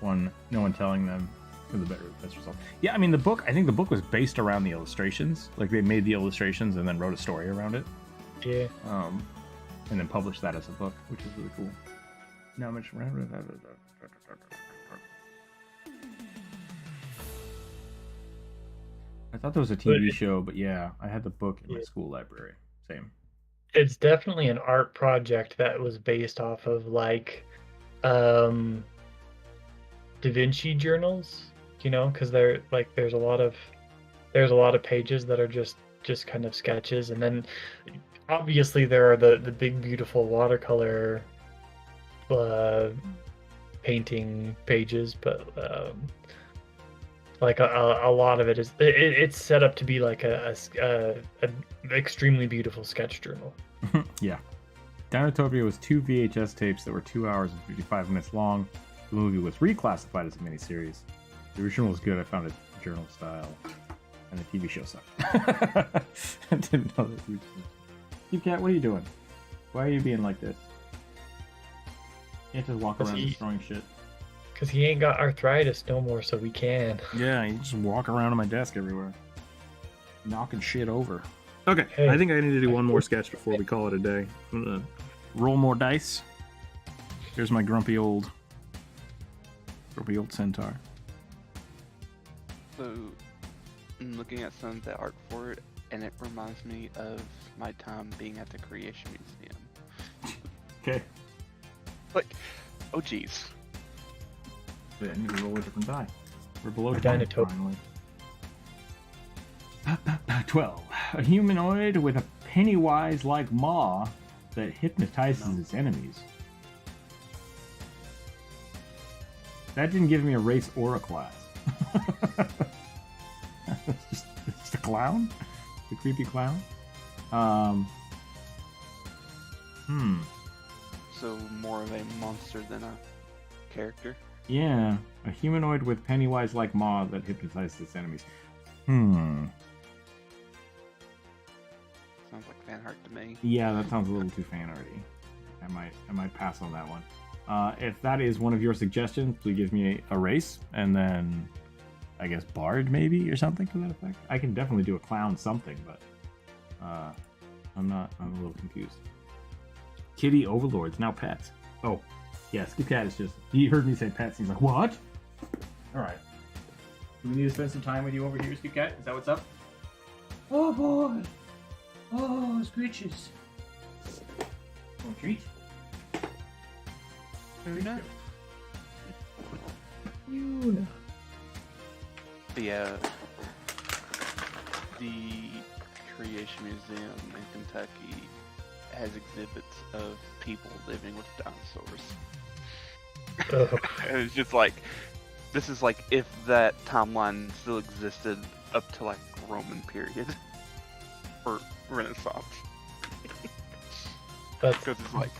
no one telling them for the best result. Yeah, I mean I think the book was based around the illustrations. Like they made the illustrations and then wrote a story around it. Yeah. And then published that as a book, which is really cool. Now much. I thought there was a TV show, but yeah, I had the book in my school library. Same. It's definitely an art project that was based off of like Da Vinci journals, you know, because there's a lot of pages that are just kind of sketches, and then obviously there are the big beautiful watercolor painting pages, but like a lot of it is it's set up to be like a extremely beautiful sketch journal. Yeah. Dinotopia was 2 VHS tapes that were 2 hours and 55 minutes long. The movie was reclassified as a miniseries. The original was good. I found it journal style, and the TV show sucked. I didn't know that. You Cat, what are you doing? Why are you being like this? You can't just walk around destroying shit. Because he ain't got arthritis no more, so we can. Yeah, you just walk around on my desk everywhere. Knocking shit over. Okay, Hey. I think I need to do one more sketch before we call it a day. I'm gonna roll more dice. Here's my grumpy old centaur. So, I'm looking at some of the art for it, and it reminds me of my time being at the Creation Museum. Okay. Like, oh geez. Yeah, I need to roll a different die. We're below We're 20 Dinotopia. finally. 12. A humanoid with a Pennywise-like maw that hypnotizes its enemies. That didn't give me a race or a class. It's just a clown? The creepy clown? So, more of a monster than a character. Yeah, a humanoid with Pennywise-like maw that hypnotizes its enemies. Sounds like fan art to me. Yeah, that sounds a little too fan arty. I might pass on that one. If that is one of your suggestions, please give me a race, and then I guess Bard maybe or something to that effect. I can definitely do a clown something, but I'm a little confused. Kitty overlords, now pets. Oh, yeah, Skip Cat is just, he heard me say pets, and he's like, what? Alright. Do we need to spend some time with you over here, Skip Cat? Is that what's up? Oh boy! Oh, screeches. Want a treat? Una? Una. The Creation Museum in Kentucky has exhibits of people living with dinosaurs. And it's just like, this is like if that timeline still existed up to like Roman period or Renaissance. That's Because it's like,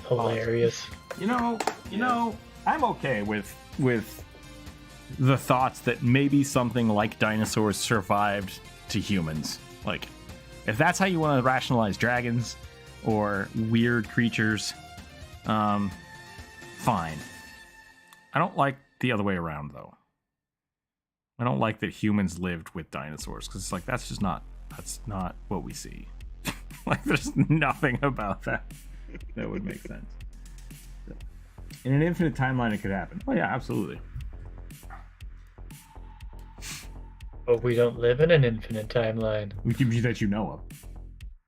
hilarious. You know, I'm okay with the thoughts that maybe something like dinosaurs survived to humans. Like, if that's how you want to rationalize dragons or weird creatures, fine. I don't like the other way around, though. I don't like that humans lived with dinosaurs, because it's like, that's not what we see. Like, there's nothing about that would make sense. In an infinite timeline, it could happen. Oh yeah, absolutely. But we don't live in an infinite timeline. That you know of.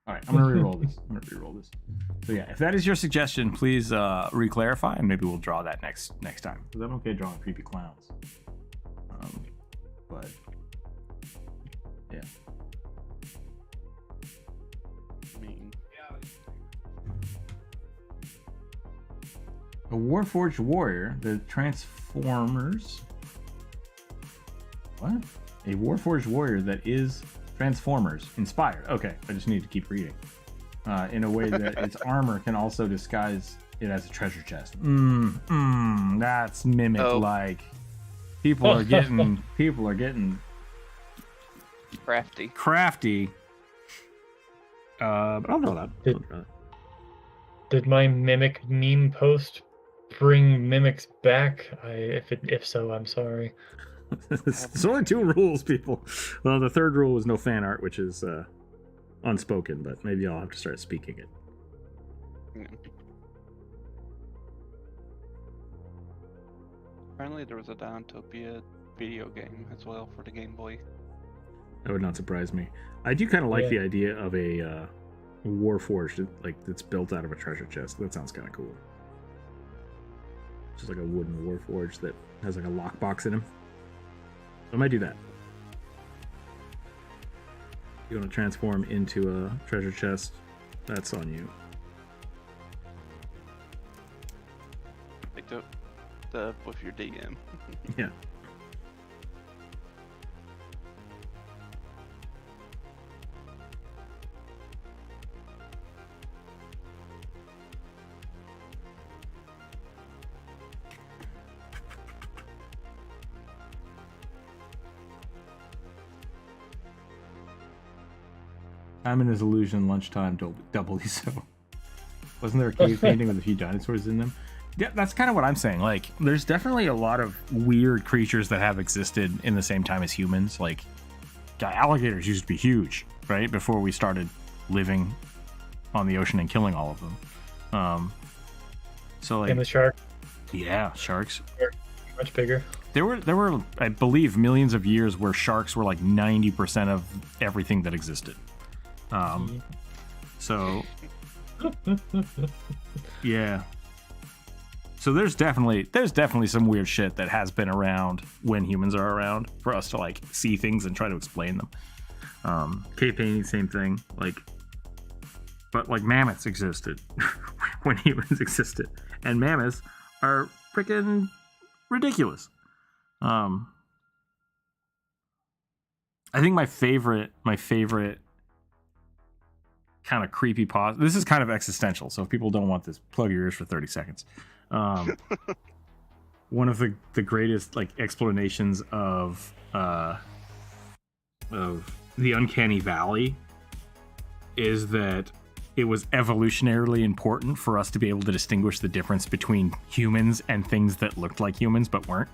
All right, I'm gonna re-roll this. So yeah, if that is your suggestion, please re-clarify, and maybe we'll draw that next time. Because I'm okay drawing creepy clowns. But yeah. A Warforged warrior, the Transformers. What? A Warforged warrior that is Transformers inspired. Okay, I just need to keep reading. In a way that its armor can also disguise it as a treasure chest. That's mimic-like. People are getting crafty. But I'll draw that. Did my mimic meme post bring mimics back? If so, I'm sorry. There's only 2 rules, people. Well, the third rule is no fan art, which is unspoken, but maybe I'll have to start speaking it. Apparently there was a Dinontopia video game as well for the Game Boy. That would not surprise me. I do kind of like the idea of a Warforged, like, that's built out of a treasure chest. That sounds kind of cool. Just like a wooden Warforged that has like a lockbox in him. I might do that. You want to transform into a treasure chest? That's on you. Picked up the with your DM. Yeah. Time in his illusion, lunchtime, doubly so. Wasn't there a cave painting with a few dinosaurs in them? Yeah, that's kind of what I'm saying. Like, there's definitely a lot of weird creatures that have existed in the same time as humans. Like, alligators used to be huge, right? Before we started living on the ocean and killing all of them. So like, and the shark. Yeah, sharks. They're much bigger. There were, I believe, millions of years where sharks were like 90% of everything that existed. So yeah. So there's definitely some weird shit that has been around when humans are around for us to like see things and try to explain them. Cave painting, same thing. Like, but like mammoths existed when humans existed, and mammoths are freaking ridiculous. I think my favorite kind of creepy pause. This is kind of existential, so if people don't want this, plug your ears for 30 seconds. One of the greatest like explanations of the uncanny valley is that it was evolutionarily important for us to be able to distinguish the difference between humans and things that looked like humans but weren't.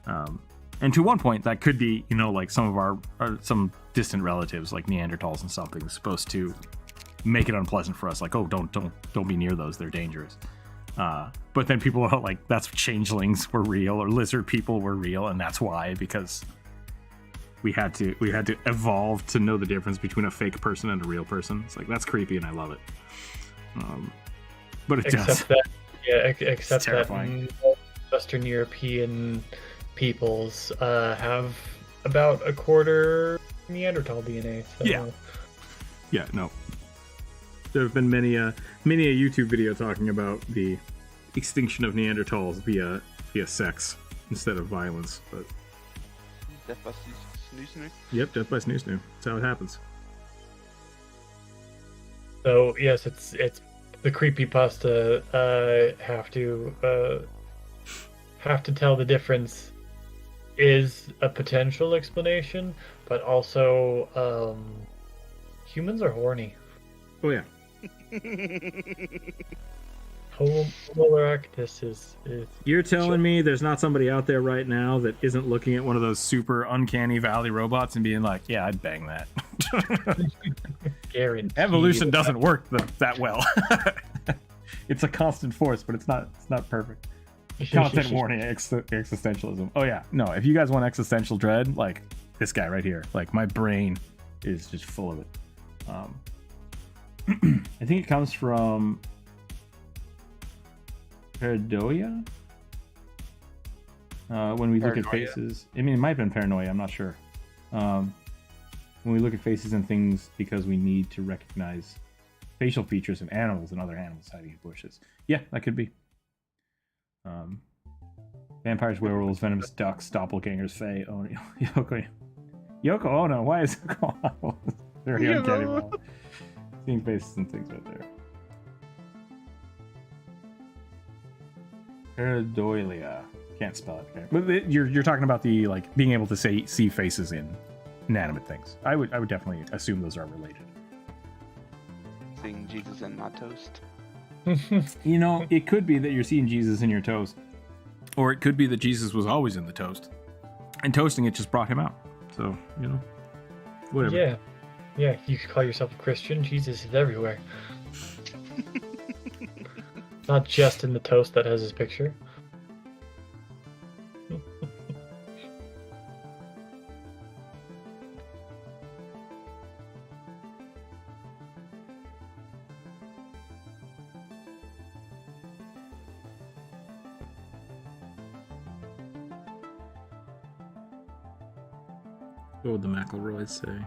And to one point, that could be, you know, like some of our some distant relatives, like Neanderthals and something, supposed to make it unpleasant for us. Like, oh, don't be near those; they're dangerous. But then people are like, that's changelings were real, or lizard people were real, and that's why, because we had to evolve to know the difference between a fake person and a real person. It's like, that's creepy, and I love it. But it except does. Except that Western European peoples have about a quarter Neanderthal DNA. So. Yeah, no. There have been many a YouTube video talking about the extinction of Neanderthals via sex instead of violence. But death by snoo. Yep, death by snoo. That's how it happens. So yes, it's the creepypasta have to tell the difference is a potential explanation, but also Humans are horny. Oh yeah. Homo erectus is. You're telling me there's not somebody out there right now that isn't looking at one of those super uncanny valley robots and being like, yeah, I'd bang that. Guaranteed. Evolution doesn't work that well. It's a constant force, but it's not perfect. Content warning, existentialism. Oh yeah, no, if you guys want existential dread, like this guy right here, like my brain is just full of it. I think it comes from Paranoia. When we look at faces, I mean, it might have been paranoia. I'm not sure. When we look at faces and things, because we need to recognize facial features of animals and other animals hiding in bushes. Yeah, that could be. Vampires, werewolves, venomous ducks, doppelgangers, fae. Oh, Yoko Ono. Why is it called? Very uncanny. Well. Seeing faces and things right there. Pareidolia. Can't spell it. Okay. But you're talking about the like being able to see faces in inanimate things. I would definitely assume those are related. Seeing Jesus in my toast. You know, it could be that you're seeing Jesus in your toast, or it could be that Jesus was always in the toast, and toasting it just brought him out. So you know, whatever. Yeah. You could call yourself a Christian. Jesus is everywhere. Not just in the toast that has his picture. What would the McElroys say?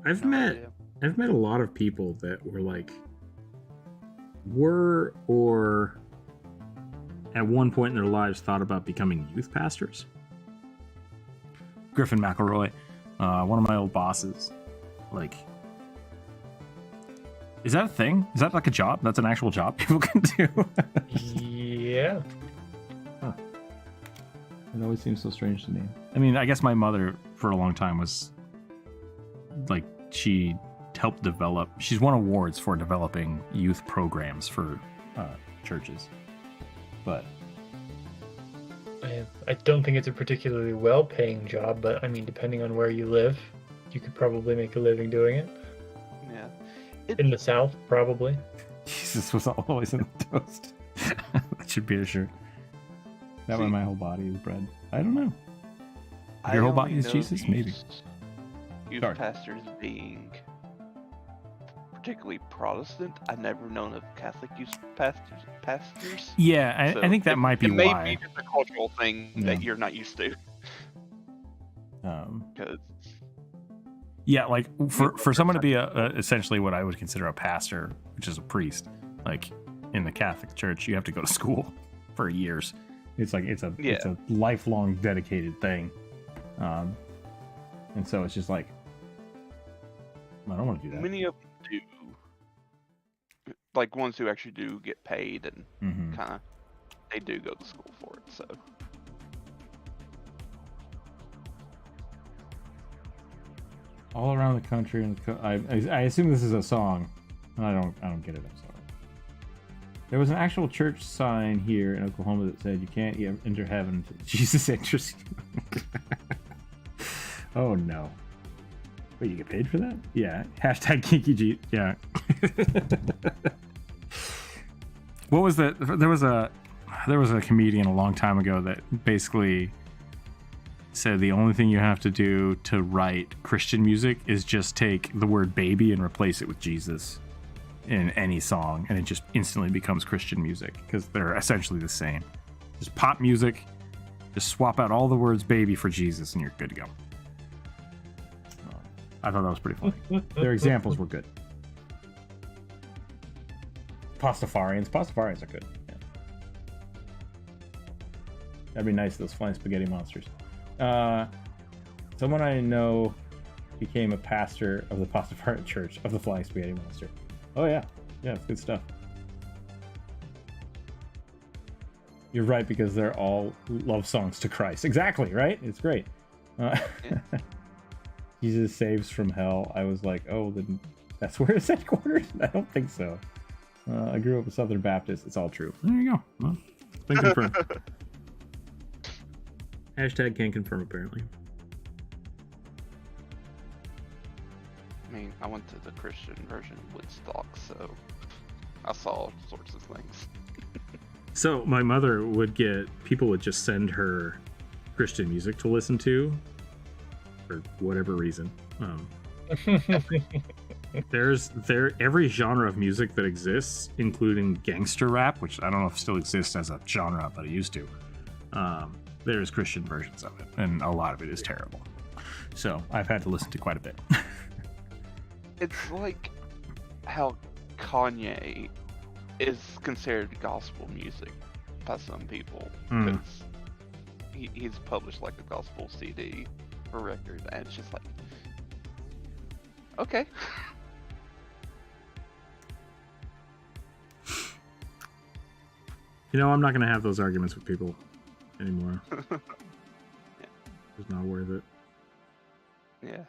I've met a lot of people that were or at one point in their lives thought about becoming youth pastors. Griffin McElroy, one of my old bosses, like, is that a thing? Is that like a job? That's an actual job people can do? Yeah. Huh. It always seems so strange to me. I mean, I guess my mother for a long time was like, she helped develop, she's won awards for developing youth programs for churches. But I don't think it's a particularly well-paying job, but I mean, depending on where you live, you could probably make a living doing it. Yeah. In the South, probably. Jesus was always in the toast. That should be a shirt. That way my whole body is bread. I don't know. Your whole body is Jesus? Maybe. Youth pastors being particularly Protestant. I've never known of Catholic youth pastors. Yeah, I think that might be why. It may be just a cultural thing that you're not used to. Yeah, like for someone to be essentially what I would consider a pastor, which is a priest, like in the Catholic Church, you have to go to school for years. It's a lifelong dedicated thing, and so it's just like, I don't want to do that. Many of them do, like ones who actually do get paid and kind of they do go to school for it. So. All around the country, and I assume this is a song. I don't get it. I'm sorry. There was an actual church sign here in Oklahoma that said you can't enter heaven until Jesus enters you. Oh no! Wait, you get paid for that? Yeah. Hashtag Kinky G. Yeah. What was that? There was a comedian a long time ago that basically said the only thing you have to do to write Christian music is just take the word baby and replace it with Jesus in any song, and it just instantly becomes Christian music because they're essentially the same. Just pop music, just swap out all the words baby for Jesus and you're good to go. I thought that was pretty funny. Their examples were good. Pastafarians are good. Yeah. That'd be nice, those flying spaghetti monsters. Someone I know became a pastor of the Pastafarian Church of the Flying Spaghetti Monster. Oh yeah, it's good stuff. You're right, because they're all love songs to Christ. Exactly, right? It's great. Yeah. Jesus saves from hell. I was like, oh, then that's where it's headquartered? I don't think so. I grew up a Southern Baptist. It's all true. There you go. Well, it's been confirmed. Hashtag can confirm, apparently. I mean, I went to the Christian version of Woodstock, so I saw all sorts of things. So my mother would people would just send her Christian music to listen to for whatever reason. Every genre of music that exists, including gangster rap, which I don't know if still exists as a genre, but it used to. There's Christian versions of it, and a lot of it is terrible. So I've had to listen to quite a bit. It's like how Kanye is considered gospel music by some people, because he's published like a gospel CD or record, and it's just like, okay. You know, I'm not going to have those arguments with people anymore. Yeah. It's not worth it. Yeah.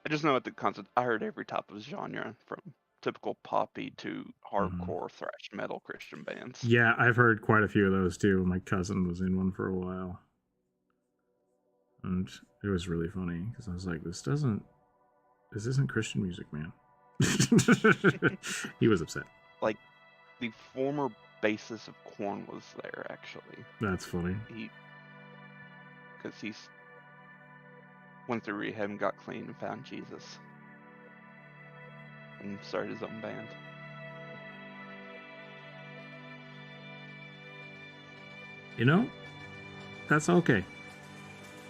I just know at the concert, I heard every type of genre, from typical poppy to hardcore thrash metal Christian bands. Yeah, I've heard quite a few of those too. My cousin was in one for a while. And it was really funny, because I was like, this isn't Christian music, man. He was upset. Like, the former bassist of Korn was there, actually. That's funny. Because he's went through rehab and got clean and found Jesus. And started his own band. You know, that's okay.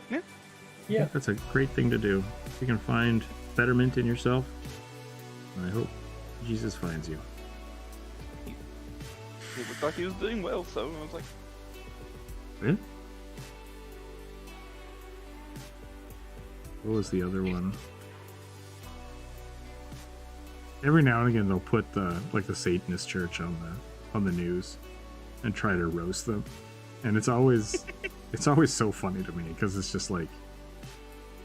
Yeah. Yeah. That's a great thing to do. If you can find betterment in yourself, I hope Jesus finds you. He looked like he was doing well, so I was like... Yeah? What was the other one? Every now and again, they'll put the Satanist church on the news and try to roast them, and it's always so funny to me, because it's just like,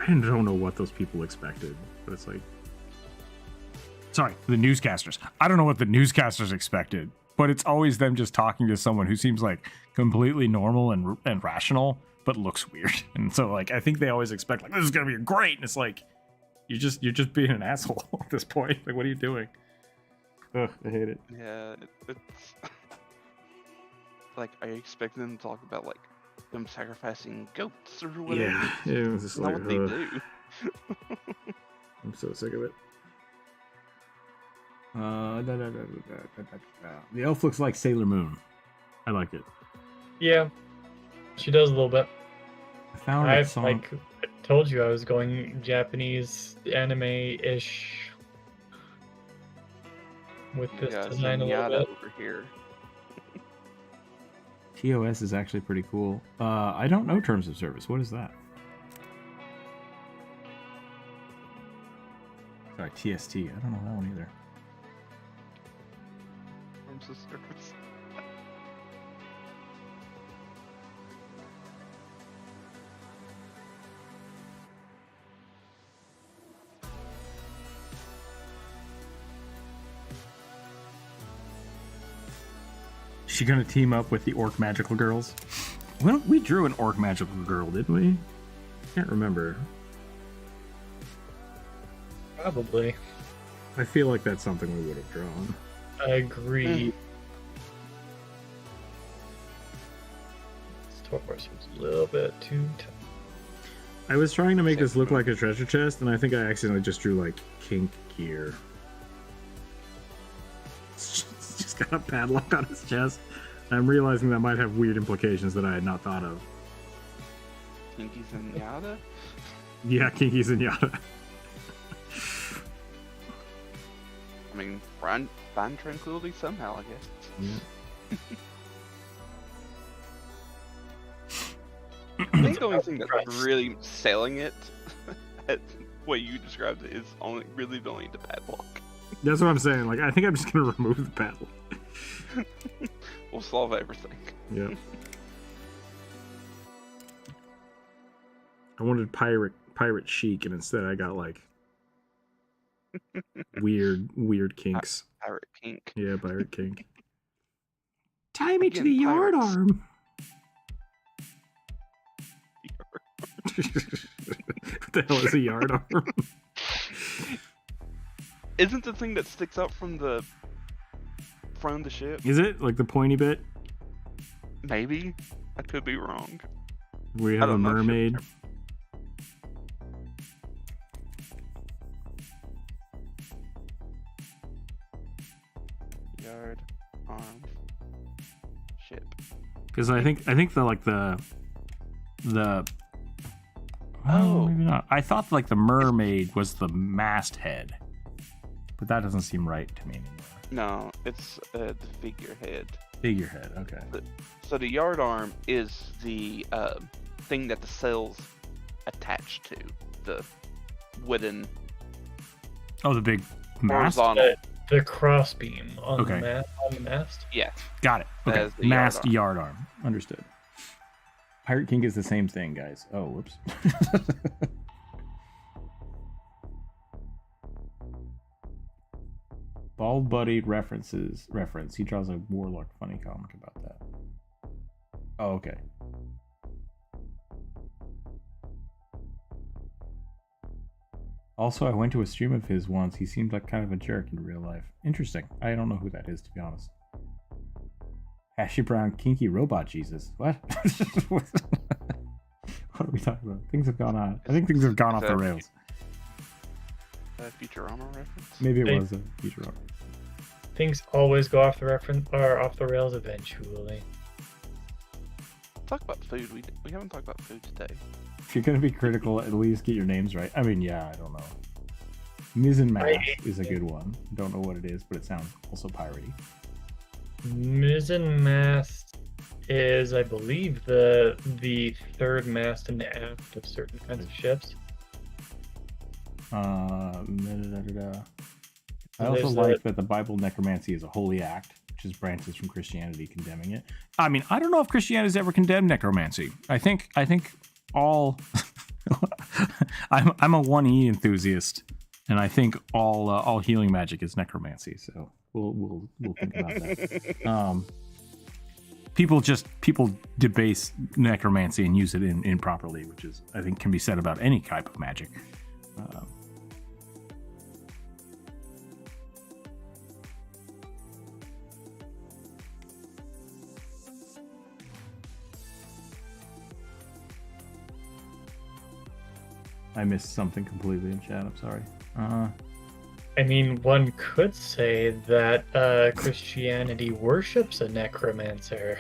I don't know what those people expected, but it's like, sorry, the newscasters. I don't know what the newscasters expected, but it's always them just talking to someone who seems like completely normal and rational, but looks weird. And so, like, I think they always expect, like, this is gonna be great, and it's like, you're just being an asshole at this point. Like, what are you doing? Ugh, I hate it. Yeah, it's... like, are you expecting them to talk about, like, them sacrificing goats or whatever? Yeah, it was just Not like, what they do. I'm so sick of it. The elf looks like Sailor Moon. I like it. Yeah, she does a little bit. I found that song. Like I told you, I was going Japanese anime-ish with this design a little bit. Over here. TOS is actually pretty cool. I don't know Terms of Service. What is that? Sorry, TST. I don't know that one either. Terms of Service. Is she gonna team up with the Orc Magical Girls? Well, we drew an Orc Magical Girl, didn't we? Can't remember. Probably. I feel like that's something we would have drawn. I agree. This Taurus was a little bit too tough. I was trying to make this look like a treasure chest, and I think I accidentally just drew, like, kink gear. It's just got a padlock on his chest. I'm realizing that might have weird implications that I had not thought of. Kinkies and Yada? Yeah, Kinkies and Yada. I mean, find tranquility somehow, I guess. Yeah. I think the only thing that's really selling it, at the way you described it, is only the padlock. That's what I'm saying. Like, I think I'm just gonna remove the padlock. We'll solve everything. Yeah. I wanted pirate chic, and instead I got like weird kinks. Pirate kink. Yeah, pirate kink. Tie me to the yard arm. What the hell is a yard arm? Isn't the thing that sticks out from the front of the ship? Is it like the pointy bit? Maybe. I could be wrong. We have a mermaid. Yard arm ship. Because I think the Oh, maybe not. I thought like the mermaid was the masthead, but that doesn't seem right to me anymore. no, it's the figurehead. Figurehead, okay. So the yard arm is the thing that the sails attach to, the wooden Oh, the big mast. horizontal. The crossbeam on Okay. the mast. Yeah, Got it. That Okay, is the mast yard yard arm. Understood. Pirate King is the same thing, guys. Oh, whoops. Bald Buddy reference. He draws a Warlock funny comic about that. Oh, okay. Also, I went to a stream of his once. He seemed like kind of a jerk in real life. Interesting. I don't know who that is, to be honest. Ashy Brown Kinky Robot Jesus. What? What are we talking about? Things have gone on. I think things have gone off the rails. Futurama reference. Maybe it Hey. was a Futurama. Things always go off the rails eventually. Talk about food. We haven't talked about food today. If you're going to be critical, at least get your names right. I mean, yeah, I don't know. Mise en Masse is a good one. Don't know what it is, but it sounds also piratey. Mizzen mast is, I believe, the third mast in the aft of certain kinds of ships. I also like that the Bible necromancy is a holy act, which is branches from Christianity condemning it. I mean, I don't know if Christianity's ever condemned necromancy. I think all I'm a 1E enthusiast, and I think all healing magic is necromancy. So we'll think about that. People debase necromancy and use it improperly, which is, I think, can be said about any type of magic. I missed something completely in chat. I'm sorry. I mean, one could say that Christianity worships a necromancer.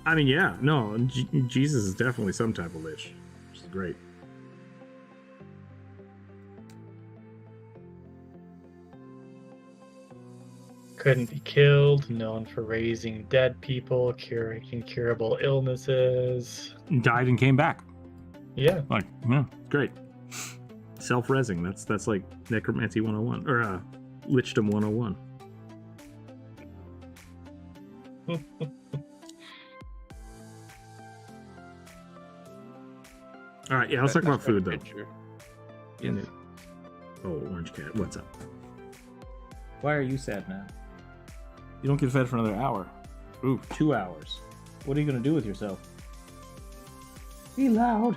I mean, yeah, no, Jesus is definitely some type of lich, which is great. Couldn't be killed, known for raising dead people, curing incurable illnesses. Died and came back. Yeah. Like, yeah, great. Self-resing, that's like necromancy 101, or lichdom 101. All right, yeah, let's talk about food, though. Yes. Oh, Orange Cat, what's up? Why are you sad, man? You don't get fed for another hour. Ooh, 2 hours. What are you going to do with yourself? Be loud.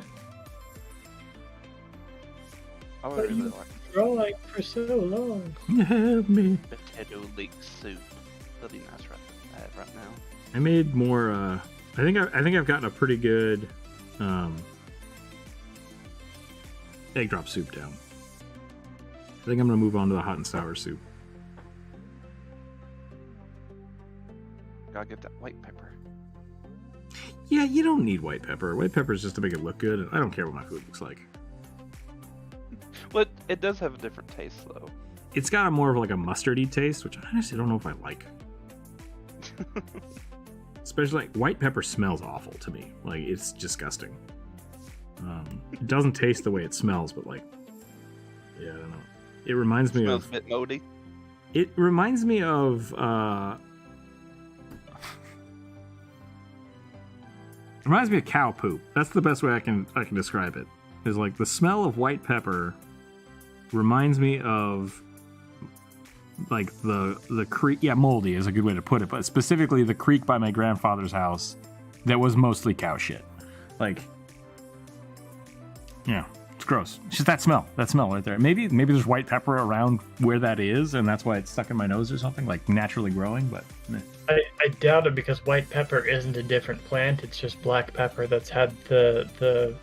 I would But really you- like Growing for so long. Help me. potato leek soup. That'd be nice right now. I made more. I think I've gotten a pretty good egg drop soup down. I think I'm gonna move on to the hot and sour soup. Gotta get that white pepper. Yeah, you don't need white pepper. White pepper is just to make it look good, and I don't care what my food looks like. But it does have a different taste, though. It's got a more of like a mustardy taste, which I honestly don't know if I like. Especially like white pepper smells awful to me. Like it's disgusting. It doesn't taste the way it smells, but like, yeah, I don't know. It reminds me Smells of. a bit moldy. It reminds me of. reminds me of cow poop. That's the best way I can describe it. Is like the smell of white pepper reminds me of like the creek. Yeah, moldy is a good way to put it, but specifically the creek by my grandfather's house that was mostly cow shit. Like, yeah, it's gross. It's just that smell right there. Maybe there's white pepper around where that is, and that's why it's stuck in my nose or something, like naturally growing. But I doubt it, because white pepper isn't a different plant. It's just black pepper that's had the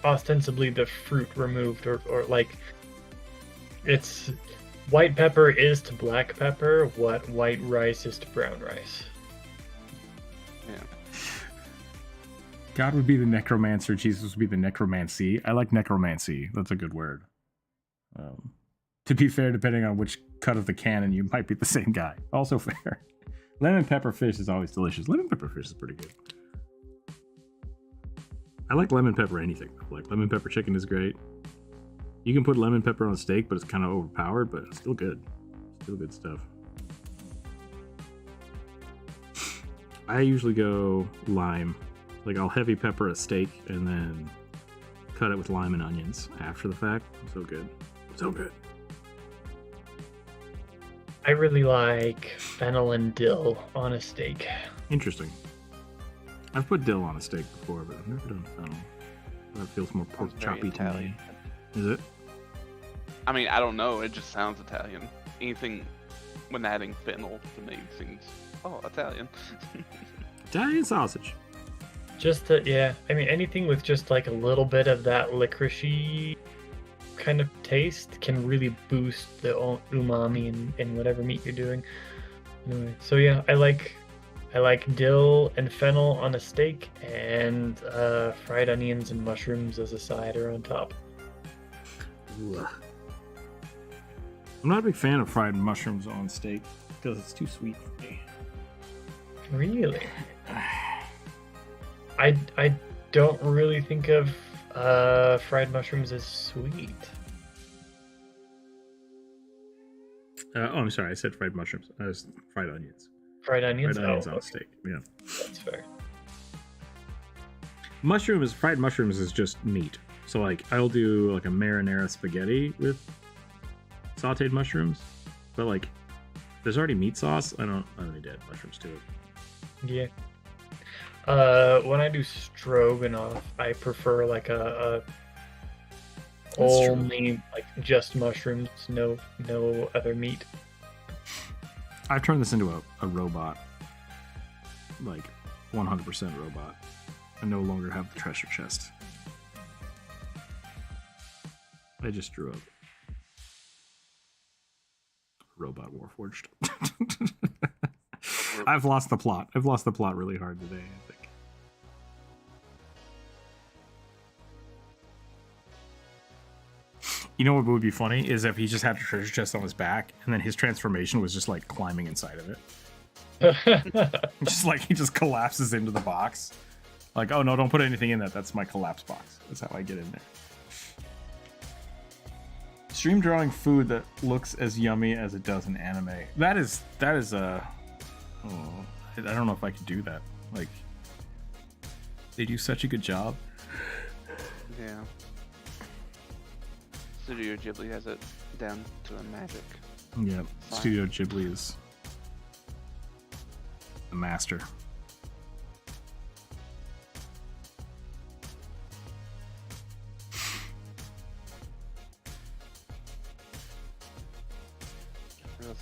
ostensibly the fruit removed, or like, it's white pepper is to black pepper what white rice is to brown rice. Yeah. God would be the necromancer, Jesus would be the necromancy. I like necromancy. That's a good word. To be fair, depending on which cut of the canon, you might be the same guy. Also fair. Lemon pepper fish is always delicious. Lemon pepper fish is pretty good. I like lemon pepper anything. Like lemon pepper chicken is great. You can put lemon pepper on a steak, but it's kind of overpowered, but it's still good. Still good stuff. I usually go lime. Like I'll heavy pepper a steak and then cut it with lime and onions after the fact. So good. So good. I really like fennel and dill on a steak. Interesting. I've put dill on a steak before, but I've never done fennel. That feels more pork choppy to me. Is it? I mean, I don't know. It just sounds Italian. Anything when adding fennel to me seems, Italian. Italian sausage. Just yeah. I mean, anything with just like a little bit of that licoricey kind of taste can really boost the umami in whatever meat you're doing. Anyway, so yeah, I like dill and fennel on a steak, and fried onions and mushrooms as a side or on top. Ugh. I'm not a big fan of fried mushrooms on steak because it's too sweet for me. Really? I don't really think of fried mushrooms as sweet. I'm sorry, I said fried mushrooms. I was fried onions. Fried onions? Fried onions on steak, yeah. That's fair. Fried mushrooms is just meat. So like I'll do like a marinara spaghetti with sauteed mushrooms, but like there's already meat sauce. I don't need to add mushrooms to it. Yeah. When I do stroganoff, I prefer like a only like just mushrooms, no other meat. I've turned this into a robot, like 100% robot. I no longer have the treasure chest. I just drew up Robot Warforged. I've lost the plot. I've lost the plot really hard today, I think. You know what would be funny is if he just had a treasure chest on his back and then his transformation was just like climbing inside of it. Just like he just collapses into the box. Like, oh no, don't put anything in that. That's my collapse box. That's how I get in there. Stream drawing food that looks as yummy as it does in anime. That is I don't know if I could do that. Like, they do such a good job. Yeah. Studio Ghibli has it down to a magic. Yeah, Studio Ghibli is the master.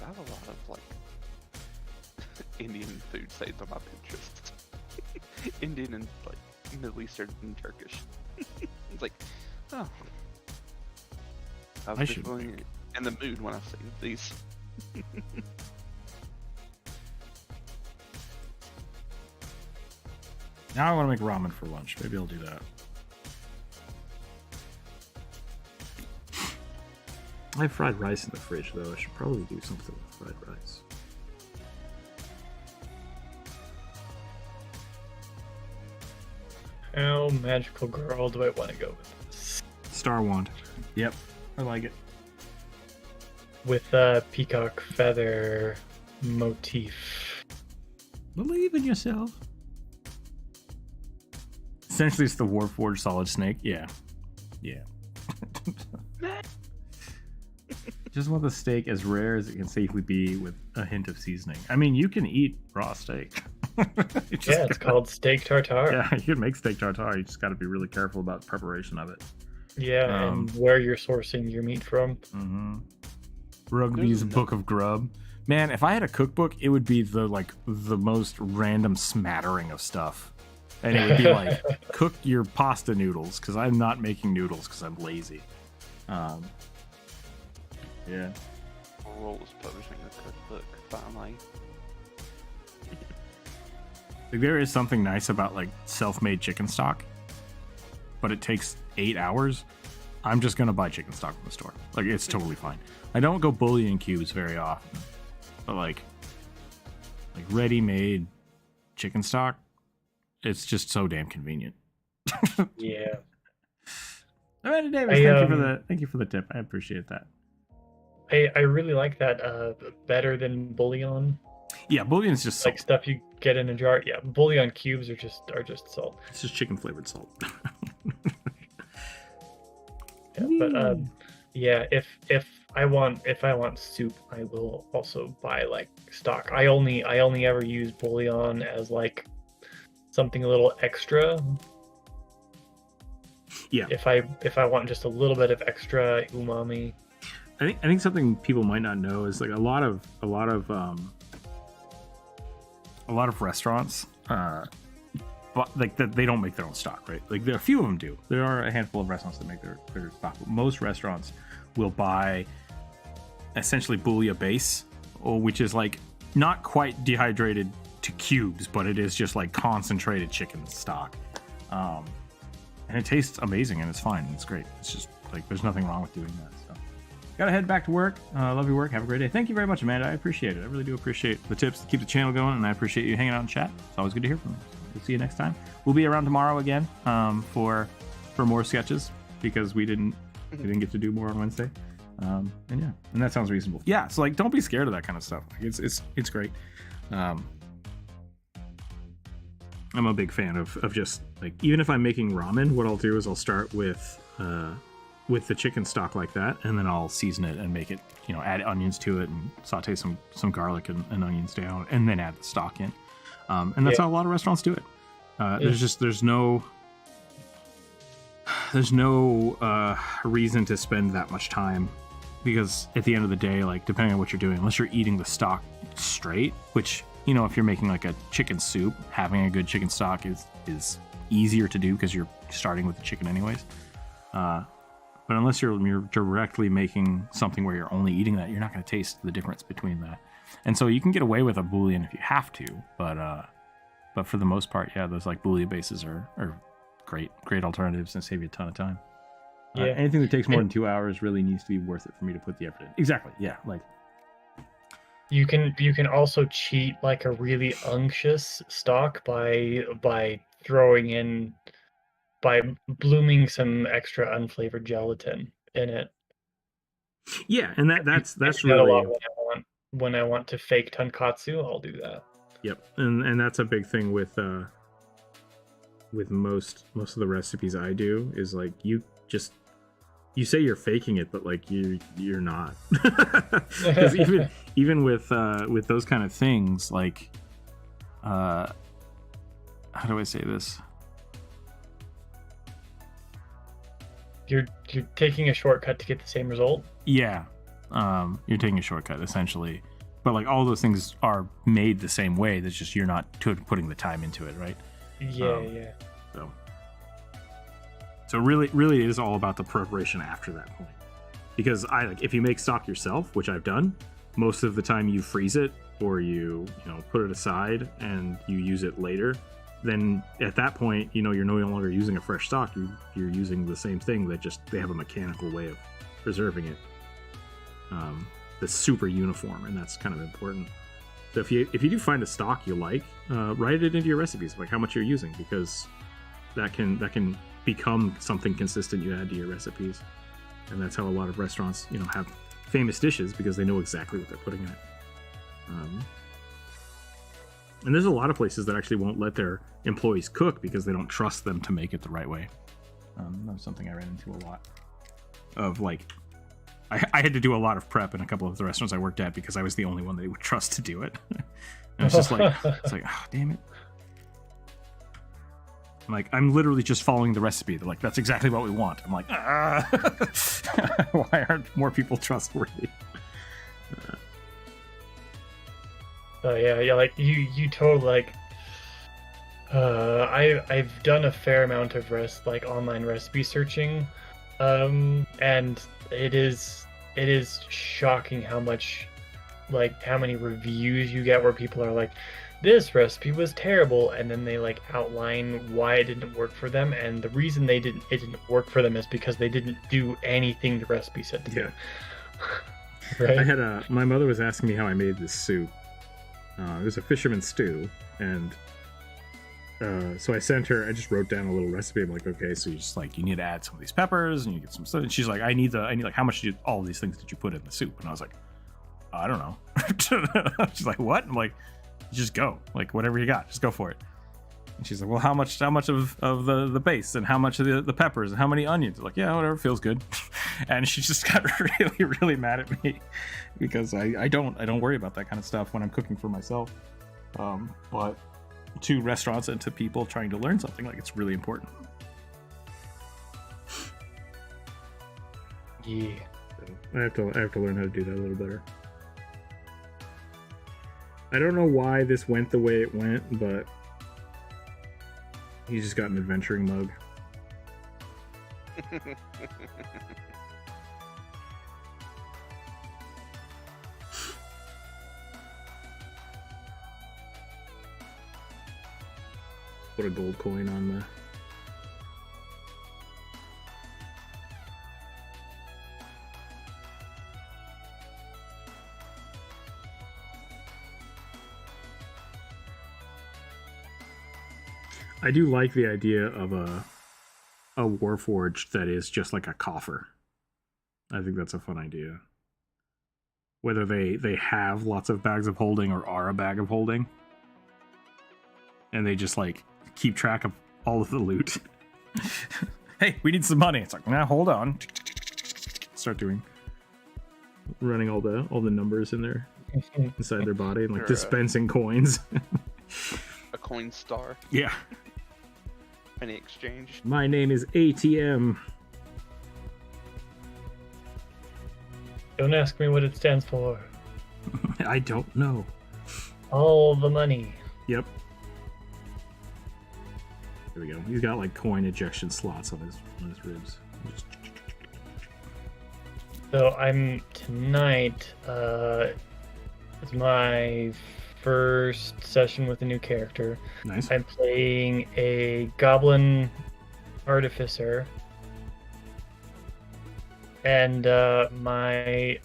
I have a lot of like Indian food saved on my Pinterest. Indian and like Middle Eastern and Turkish. It's like, oh. I was feeling in the mood when I see these. Now I want to make ramen for lunch. Maybe I'll do that. I have fried rice in the fridge, though. I should probably do something with fried rice. How magical girl do I want to go with this? Star Wand. Yep, I like it. With a peacock feather motif. Believe in yourself. Essentially, it's the Warforged solid snake. Yeah. Just want the steak as rare as it can safely be with a hint of seasoning. I mean, you can eat raw steak. It's called steak tartare. Yeah, you can make steak tartare. You just got to be really careful about preparation of it. Yeah, and where you're sourcing your meat from. Mm-hmm. Rugby's Book of Grub. Man, if I had a cookbook, it would be the most random smattering of stuff. And it would be like, cook your pasta noodles, because I'm not making noodles because I'm lazy. Yeah. Rolls publishing a cookbook, finally. Like, there is something nice about like self-made chicken stock, but it takes 8 hours. I'm just gonna buy chicken stock from the store. Like, it's totally fine. I don't go bouillon cubes very often, but like ready-made chicken stock, it's just so damn convenient. Yeah. Amanda Davis, thank you for the tip. I appreciate that. I really like that better than bouillon. Yeah, bouillon's just salt. Like stuff you get in a jar. Yeah, bouillon cubes are just salt. It's just chicken flavored salt. Yeah, but yeah, if I want soup, I will also buy like stock. I only ever use bouillon as like something a little extra. Yeah. If I want just a little bit of extra umami. I think something people might not know is like a lot of restaurants, but like that they don't make their own stock, right? Like there, a few of them do. There are a handful of restaurants that make their stock, but most restaurants will buy essentially bouillon base, which is like not quite dehydrated to cubes, but it is just like concentrated chicken stock, and it tastes amazing and it's fine and it's great. It's just like there's nothing wrong with doing that. So gotta head back to work. Love your work. Have a great day. Thank you very much, Amanda. I appreciate it. I really do appreciate the tips to keep the channel going, and I appreciate you hanging out in chat. It's always good to hear from you. We'll see you next time. We'll be around tomorrow again for more sketches because we didn't get to do more on Wednesday. And yeah, and that sounds reasonable. Yeah, so like don't be scared of that kind of stuff. Like, it's great. I'm a big fan of just like, even if I'm making ramen, what I'll do is I'll start with the chicken stock like that, and then I'll season it and make it, add onions to it and saute some garlic and onions down, and then add the stock in. And that's how a lot of restaurants do it. There's no reason to spend that much time, because at the end of the day, like depending on what you're doing, unless you're eating the stock straight, which if you're making like a chicken soup, having a good chicken stock is easier to do because you're starting with the chicken anyways. But unless you're directly making something where you're only eating that, you're not going to taste the difference between that. And so you can get away with a bouillon if you have to, but for the most part, yeah, those like bouillon bases are great alternatives and save you a ton of time. Yeah. Anything that takes more than 2 hours really needs to be worth it for me to put the effort in. Exactly. Yeah. Like you can also cheat like a really unctuous stock by blooming some extra unflavored gelatin in it. Yeah, and that's really a lot when I want to fake tonkatsu, I'll do that. Yep, and that's a big thing with most of the recipes I do is like you say you're faking it, but like you're not. Because even with those kind of things, like how do I say this? You're taking a shortcut to get the same result? Yeah. You're taking a shortcut essentially. But like all those things are made the same way. That's just you're not putting the time into it, right? Yeah. So really it is all about the preparation after that point. Because if you make stock yourself, which I've done, most of the time you freeze it or you put it aside and you use it later. Then at that point, you're no longer using a fresh stock. You're using the same thing that just they have a mechanical way of preserving it. That's super uniform, and that's kind of important. So if you do find a stock you like, write it into your recipes, like how much you're using, because that can become something consistent you add to your recipes, and that's how a lot of restaurants have famous dishes, because they know exactly what they're putting in it. And there's a lot of places that actually won't let their employees cook because they don't trust them to make it the right way. That was something I ran into a lot of. Like, I had to do a lot of prep in a couple of the restaurants I worked at because I was the only one they would trust to do it. And it's just like, oh, damn it. I'm literally just following the recipe. They're like, that's exactly what we want. I'm like, why aren't more people trustworthy? Yeah, like you told like I've done a fair amount of online recipe searching, and it is shocking how many reviews you get where people are like, this recipe was terrible, and then they outline why it didn't work for them, and the reason it didn't work for them is because they didn't do anything the recipe said to do. Right? I had my mother was asking me how I made this soup. It was a fisherman's stew, and so I sent her. I just wrote down a little recipe. I'm like, okay, so you need to add some of these peppers, and you get some stuff. And she's like, I need how much all of these things did you put in the soup? And I was like, I don't know. She's like, what? I'm like, just go, whatever you got, just go for it. And she's like, well, how much of the base, and how much of the peppers, and how many onions? I'm like, yeah, whatever, feels good. And she just got really, really mad at me because I don't worry about that kind of stuff when I'm cooking for myself. But to restaurants and to people trying to learn something, it's really important. Yeah, I have to learn how to do that a little better. I don't know why this went the way it went, but he just got an adventuring mug. Put a gold coin on the... I do like the idea of a Warforged that is just like a coffer. I think that's a fun idea. Whether they have lots of bags of holding or are a bag of holding, and they just keep track of all of the loot. Hey, we need some money. It's like, nah, hold on. Start running all the numbers in there inside their body and dispensing coins. A coin star. Yeah. Penny exchange. My name is ATM. Don't ask me what it stands for. I don't know. All the money. Yep. There we go. He's got coin ejection slots on his ribs. So tonight is my first session with a new character. Nice. I'm playing a goblin artificer, and my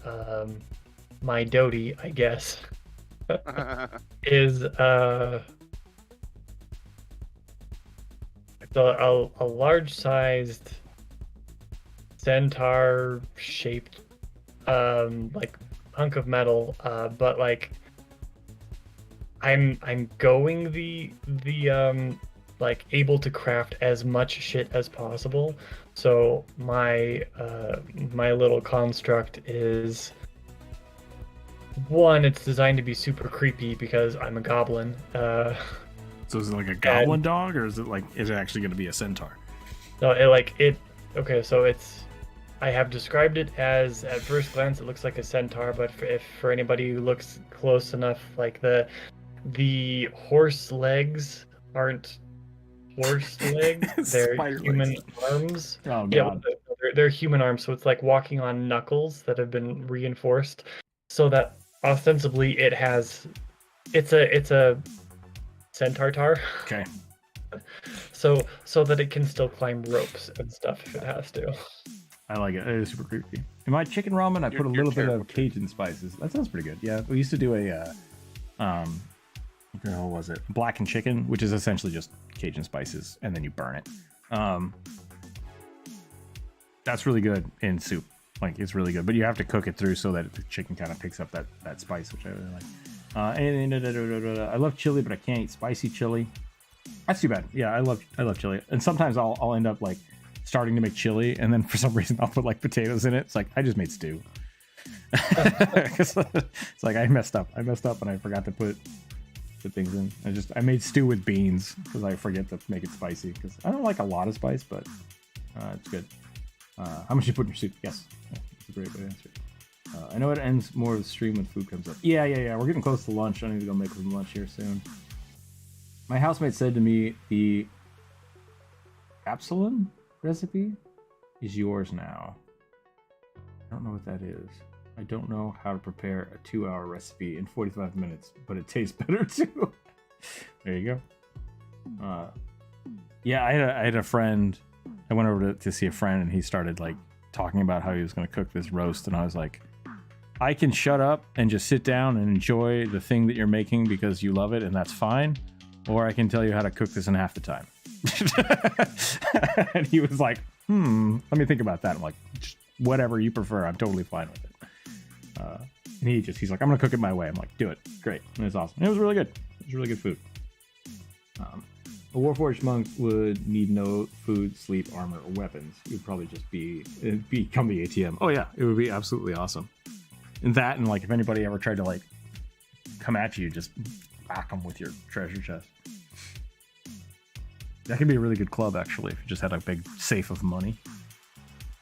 Dodie, I guess, is it's a large-sized centaur-shaped hunk of metal, but I'm going the able to craft as much shit as possible. So my little construct is one. It's designed to be super creepy because I'm a goblin. So is it a goblin dog, or is it actually going to be a centaur? No, okay, so I have described it as, at first glance, it looks like a centaur, but for anybody who looks close enough, the horse legs aren't horse legs; they're human arms. Oh god! Yeah, they're human arms, so it's like walking on knuckles that have been reinforced, so that ostensibly it's a centaur. Okay. So that it can still climb ropes and stuff if it has to. I like it. It is super creepy. In my chicken ramen, I put a little bit of Cajun spices. That sounds pretty good. Yeah, we used to do what the hell was it? Blackened chicken, which is essentially just Cajun spices, and then you burn it. That's really good in soup. It's really good, but you have to cook it through so that the chicken kind of picks up that spice, which I really like. I love chili, but I can't eat spicy chili. That's too bad. Yeah, I love chili, and sometimes I'll end up like starting to make chili, and then for some reason I'll put like potatoes in it. It's like I just made stew. It's like I messed up, and I forgot to put things in. I made stew with beans because I forget to make it spicy because I don't like a lot of spice, but it's good. How much you put in your soup? Yes, that's a great way to answer it. I know it ends more of the stream when food comes up. Yeah. We're getting close to lunch. I need to go make some lunch here soon. My housemate said to me the capsulin recipe is yours now. I don't know what that is. I don't know how to prepare a 2-hour recipe in 45 minutes, but it tastes better too. There you go. Yeah, I had a friend. I went over to see a friend, and he started like talking about how he was going to cook this roast, and I was like, I can shut up and just sit down and enjoy the thing that you're making because you love it, and that's fine. Or I can tell you how to cook this in half the time. And he was like, let me think about that. I'm like, just whatever you prefer, I'm totally fine with it. And he's like, I'm gonna cook it my way. I'm like, do it. Great. And it's awesome. And it was really good. It was really good food. A Warforged monk would need no food, sleep, armor, or weapons. It would probably just become the ATM. Oh yeah, it would be absolutely awesome. And that, and like if anybody ever tried to like come at you, just whack them with your treasure chest. That could be a really good club, actually, if you just had a big safe of money.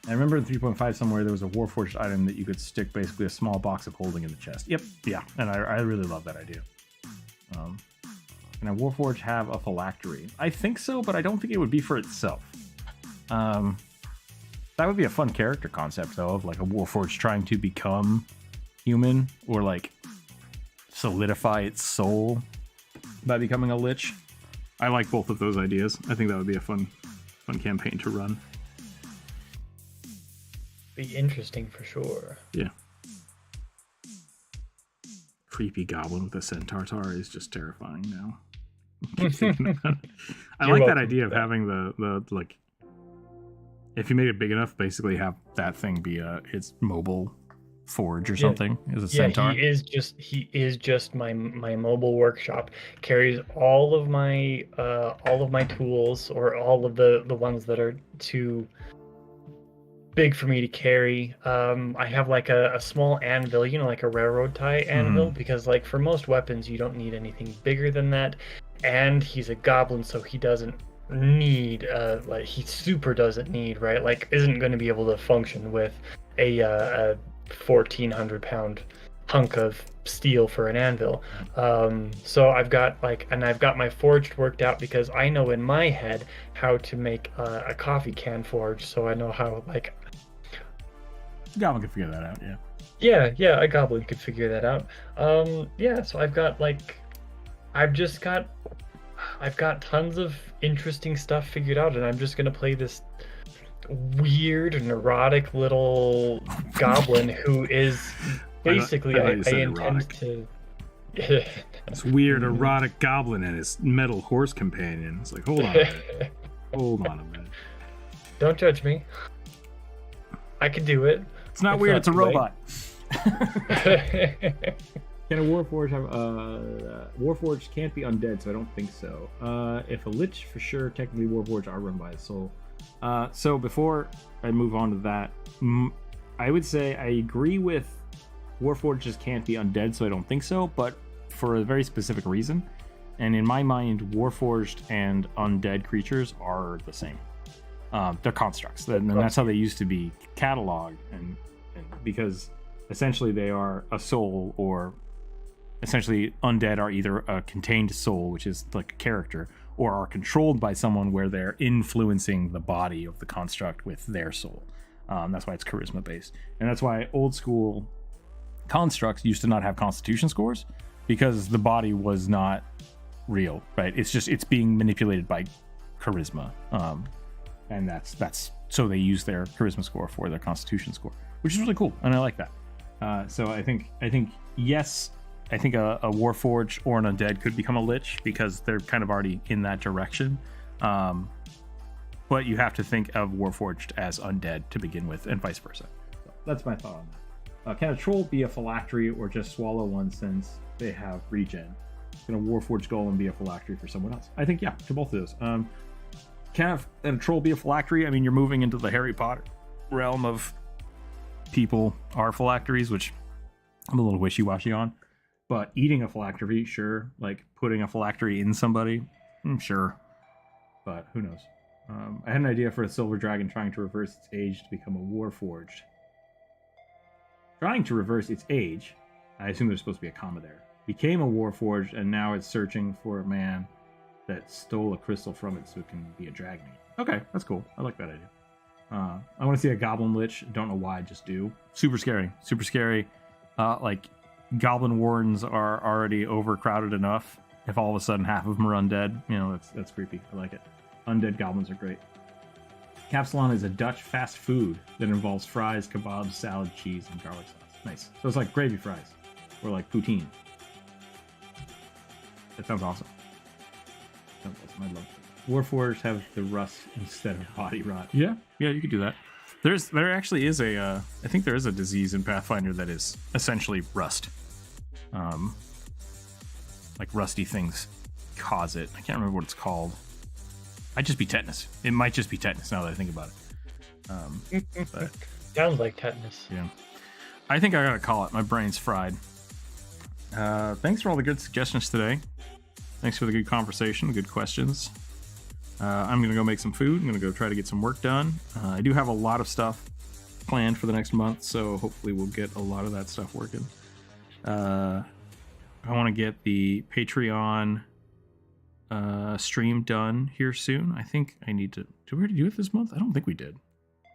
I remember in 3.5 somewhere there was a Warforged item that you could stick basically a small box of holding in the chest. Yep, yeah, and I really love that idea. Can a Warforged have a phylactery? I think so, but I don't think it would be for itself. That would be a fun character concept, though, of like a Warforged trying to become human or like solidify its soul by becoming a lich. I like both of those ideas. I think that would be a fun campaign to run. Be interesting for sure. Yeah. Creepy goblin with a centaur is just terrifying now. Keep thinking about it. I like that idea of having the like, if you made it big enough, basically have that thing be its mobile forge or something. Is a centaur. He is just my mobile workshop. Carries all of my tools, or all of the ones that are too big for me to carry. I have like a small anvil, like a railroad tie anvil, because like for most weapons you don't need anything bigger than that. And he's a goblin, so he doesn't need like he super doesn't need, right? Like isn't going to be able to function with a 1,400 pound hunk of steel for an anvil. So I've got my forged worked out because I know in my head how to make a coffee can forge. So I know how like Goblin could figure that out. Yeah, a goblin could figure that out. So I've got tons of interesting stuff figured out, and I'm just gonna play this weird, neurotic little goblin who is basically I intend to. This weird, erotic goblin and his metal horse companion. It's like, hold on a minute. Hold on a minute. Don't judge me. I can do it. It's not weird. It's a robot. Can a Warforged have Warforged can't be undead, so I don't think so. If a Lich, for sure, technically Warforged are run by a soul. So before I move on to that, I would say I agree with Warforged can't be undead, so I don't think so, but for a very specific reason. And in my mind, Warforged and undead creatures are the same. They're constructs, and that's how they used to be cataloged, and because essentially they are a soul, or essentially undead are either a contained soul, which is like a character, or are controlled by someone where they're influencing the body of the construct with their soul. That's why it's charisma based, and that's why old school constructs used to not have constitution scores, because the body was not real, right? It's being manipulated by charisma, and that's so they use their charisma score for their constitution score, which is really cool, and I like that. So I think yes, I think a Warforged or an undead could become a Lich because they're kind of already in that direction. But you have to think of Warforged as undead to begin with, and vice versa. So that's my thought on that. Can a troll be a phylactery or just swallow one, since they have regen. Can a Warforged Golem be a phylactery for someone else? I think, yeah, to both of those. Can a troll be a phylactery? I mean, you're moving into the Harry Potter realm of people are phylacteries, which I'm a little wishy-washy on. But eating a phylactery, sure. Like putting a phylactery in somebody, sure. But who knows? I had an idea for a silver dragon trying to reverse its age to become a Warforged. Trying to reverse its age, I assume there's supposed to be a comma there. Became a Warforged, and now it's searching for a man that stole a crystal from it so it can be a dragon. Okay, that's cool. I like that idea. I want to see a Goblin Lich. Don't know why, just do. Super scary. Super scary. Like, Goblin Wardens are already overcrowded enough. If all of a sudden half of them are undead, you know, that's creepy. I like it. Undead goblins are great. Capsalon is a Dutch fast food that involves fries, kebabs, salad, cheese, and garlic sauce. Nice. So it's like gravy fries, or like poutine. That sounds awesome. Sounds awesome. I love it. Warforged have the rust instead of body rot. Yeah, you could do that. There actually is I think there is a disease in Pathfinder that is essentially rust. Like rusty things cause it. I can't remember what it's called. Might just be tetanus. It might just be tetanus now that I think about it. But, sounds like tetanus. Yeah. I think I gotta call it. My brain's fried. Thanks for all the good suggestions today. Thanks for the good conversation, good questions. I'm gonna go make some food. I'm gonna go try to get some work done. I do have a lot of stuff planned for the next month, so hopefully we'll get a lot of that stuff working. I want to get the Patreon stream done here soon. I think I need to. Did we already do it this month? I don't think we did.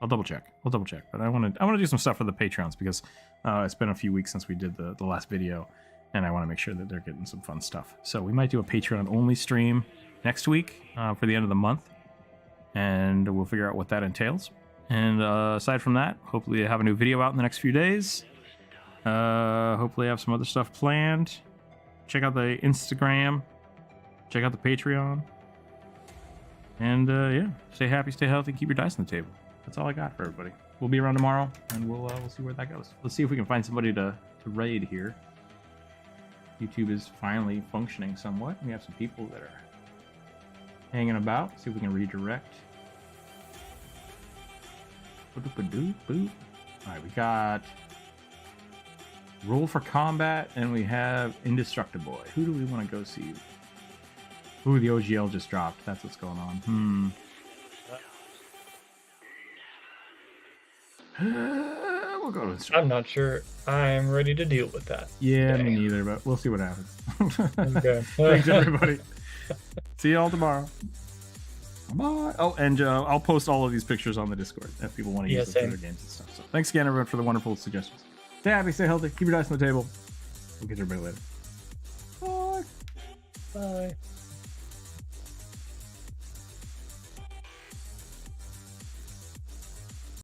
I'll double check. But I want to do some stuff for the Patreons because it's been a few weeks since we did the last video, and I want to make sure that they're getting some fun stuff. So we might do a Patreon only stream next week for the end of the month, and we'll figure out what that entails. And aside from that, hopefully I have a new video out in the next few days. Hopefully I have some other stuff planned. Check out the Instagram. Check out the Patreon. And yeah, stay happy, stay healthy, keep your dice on the table. That's all I got for everybody. We'll be around tomorrow, and we'll see where that goes. Let's see if we can find somebody to raid here. YouTube is finally functioning somewhat. We have some people that are hanging about. See if we can redirect. Alright, we got Roll for Combat, and we have Indestructible. Who do we want to go see? Ooh, the OGL just dropped. That's what's going on. We'll go to Indestructible. I'm not sure I'm ready to deal with that. Yeah, me neither, but we'll see what happens. Okay. Thanks, everybody. See you all tomorrow. Bye. Oh, and I'll post all of these pictures on the Discord if people want to use them for their games and stuff. So thanks again, everyone, for the wonderful suggestions. Stay happy, stay healthy, keep your dice on the table. We'll get everybody later. Bye. Bye.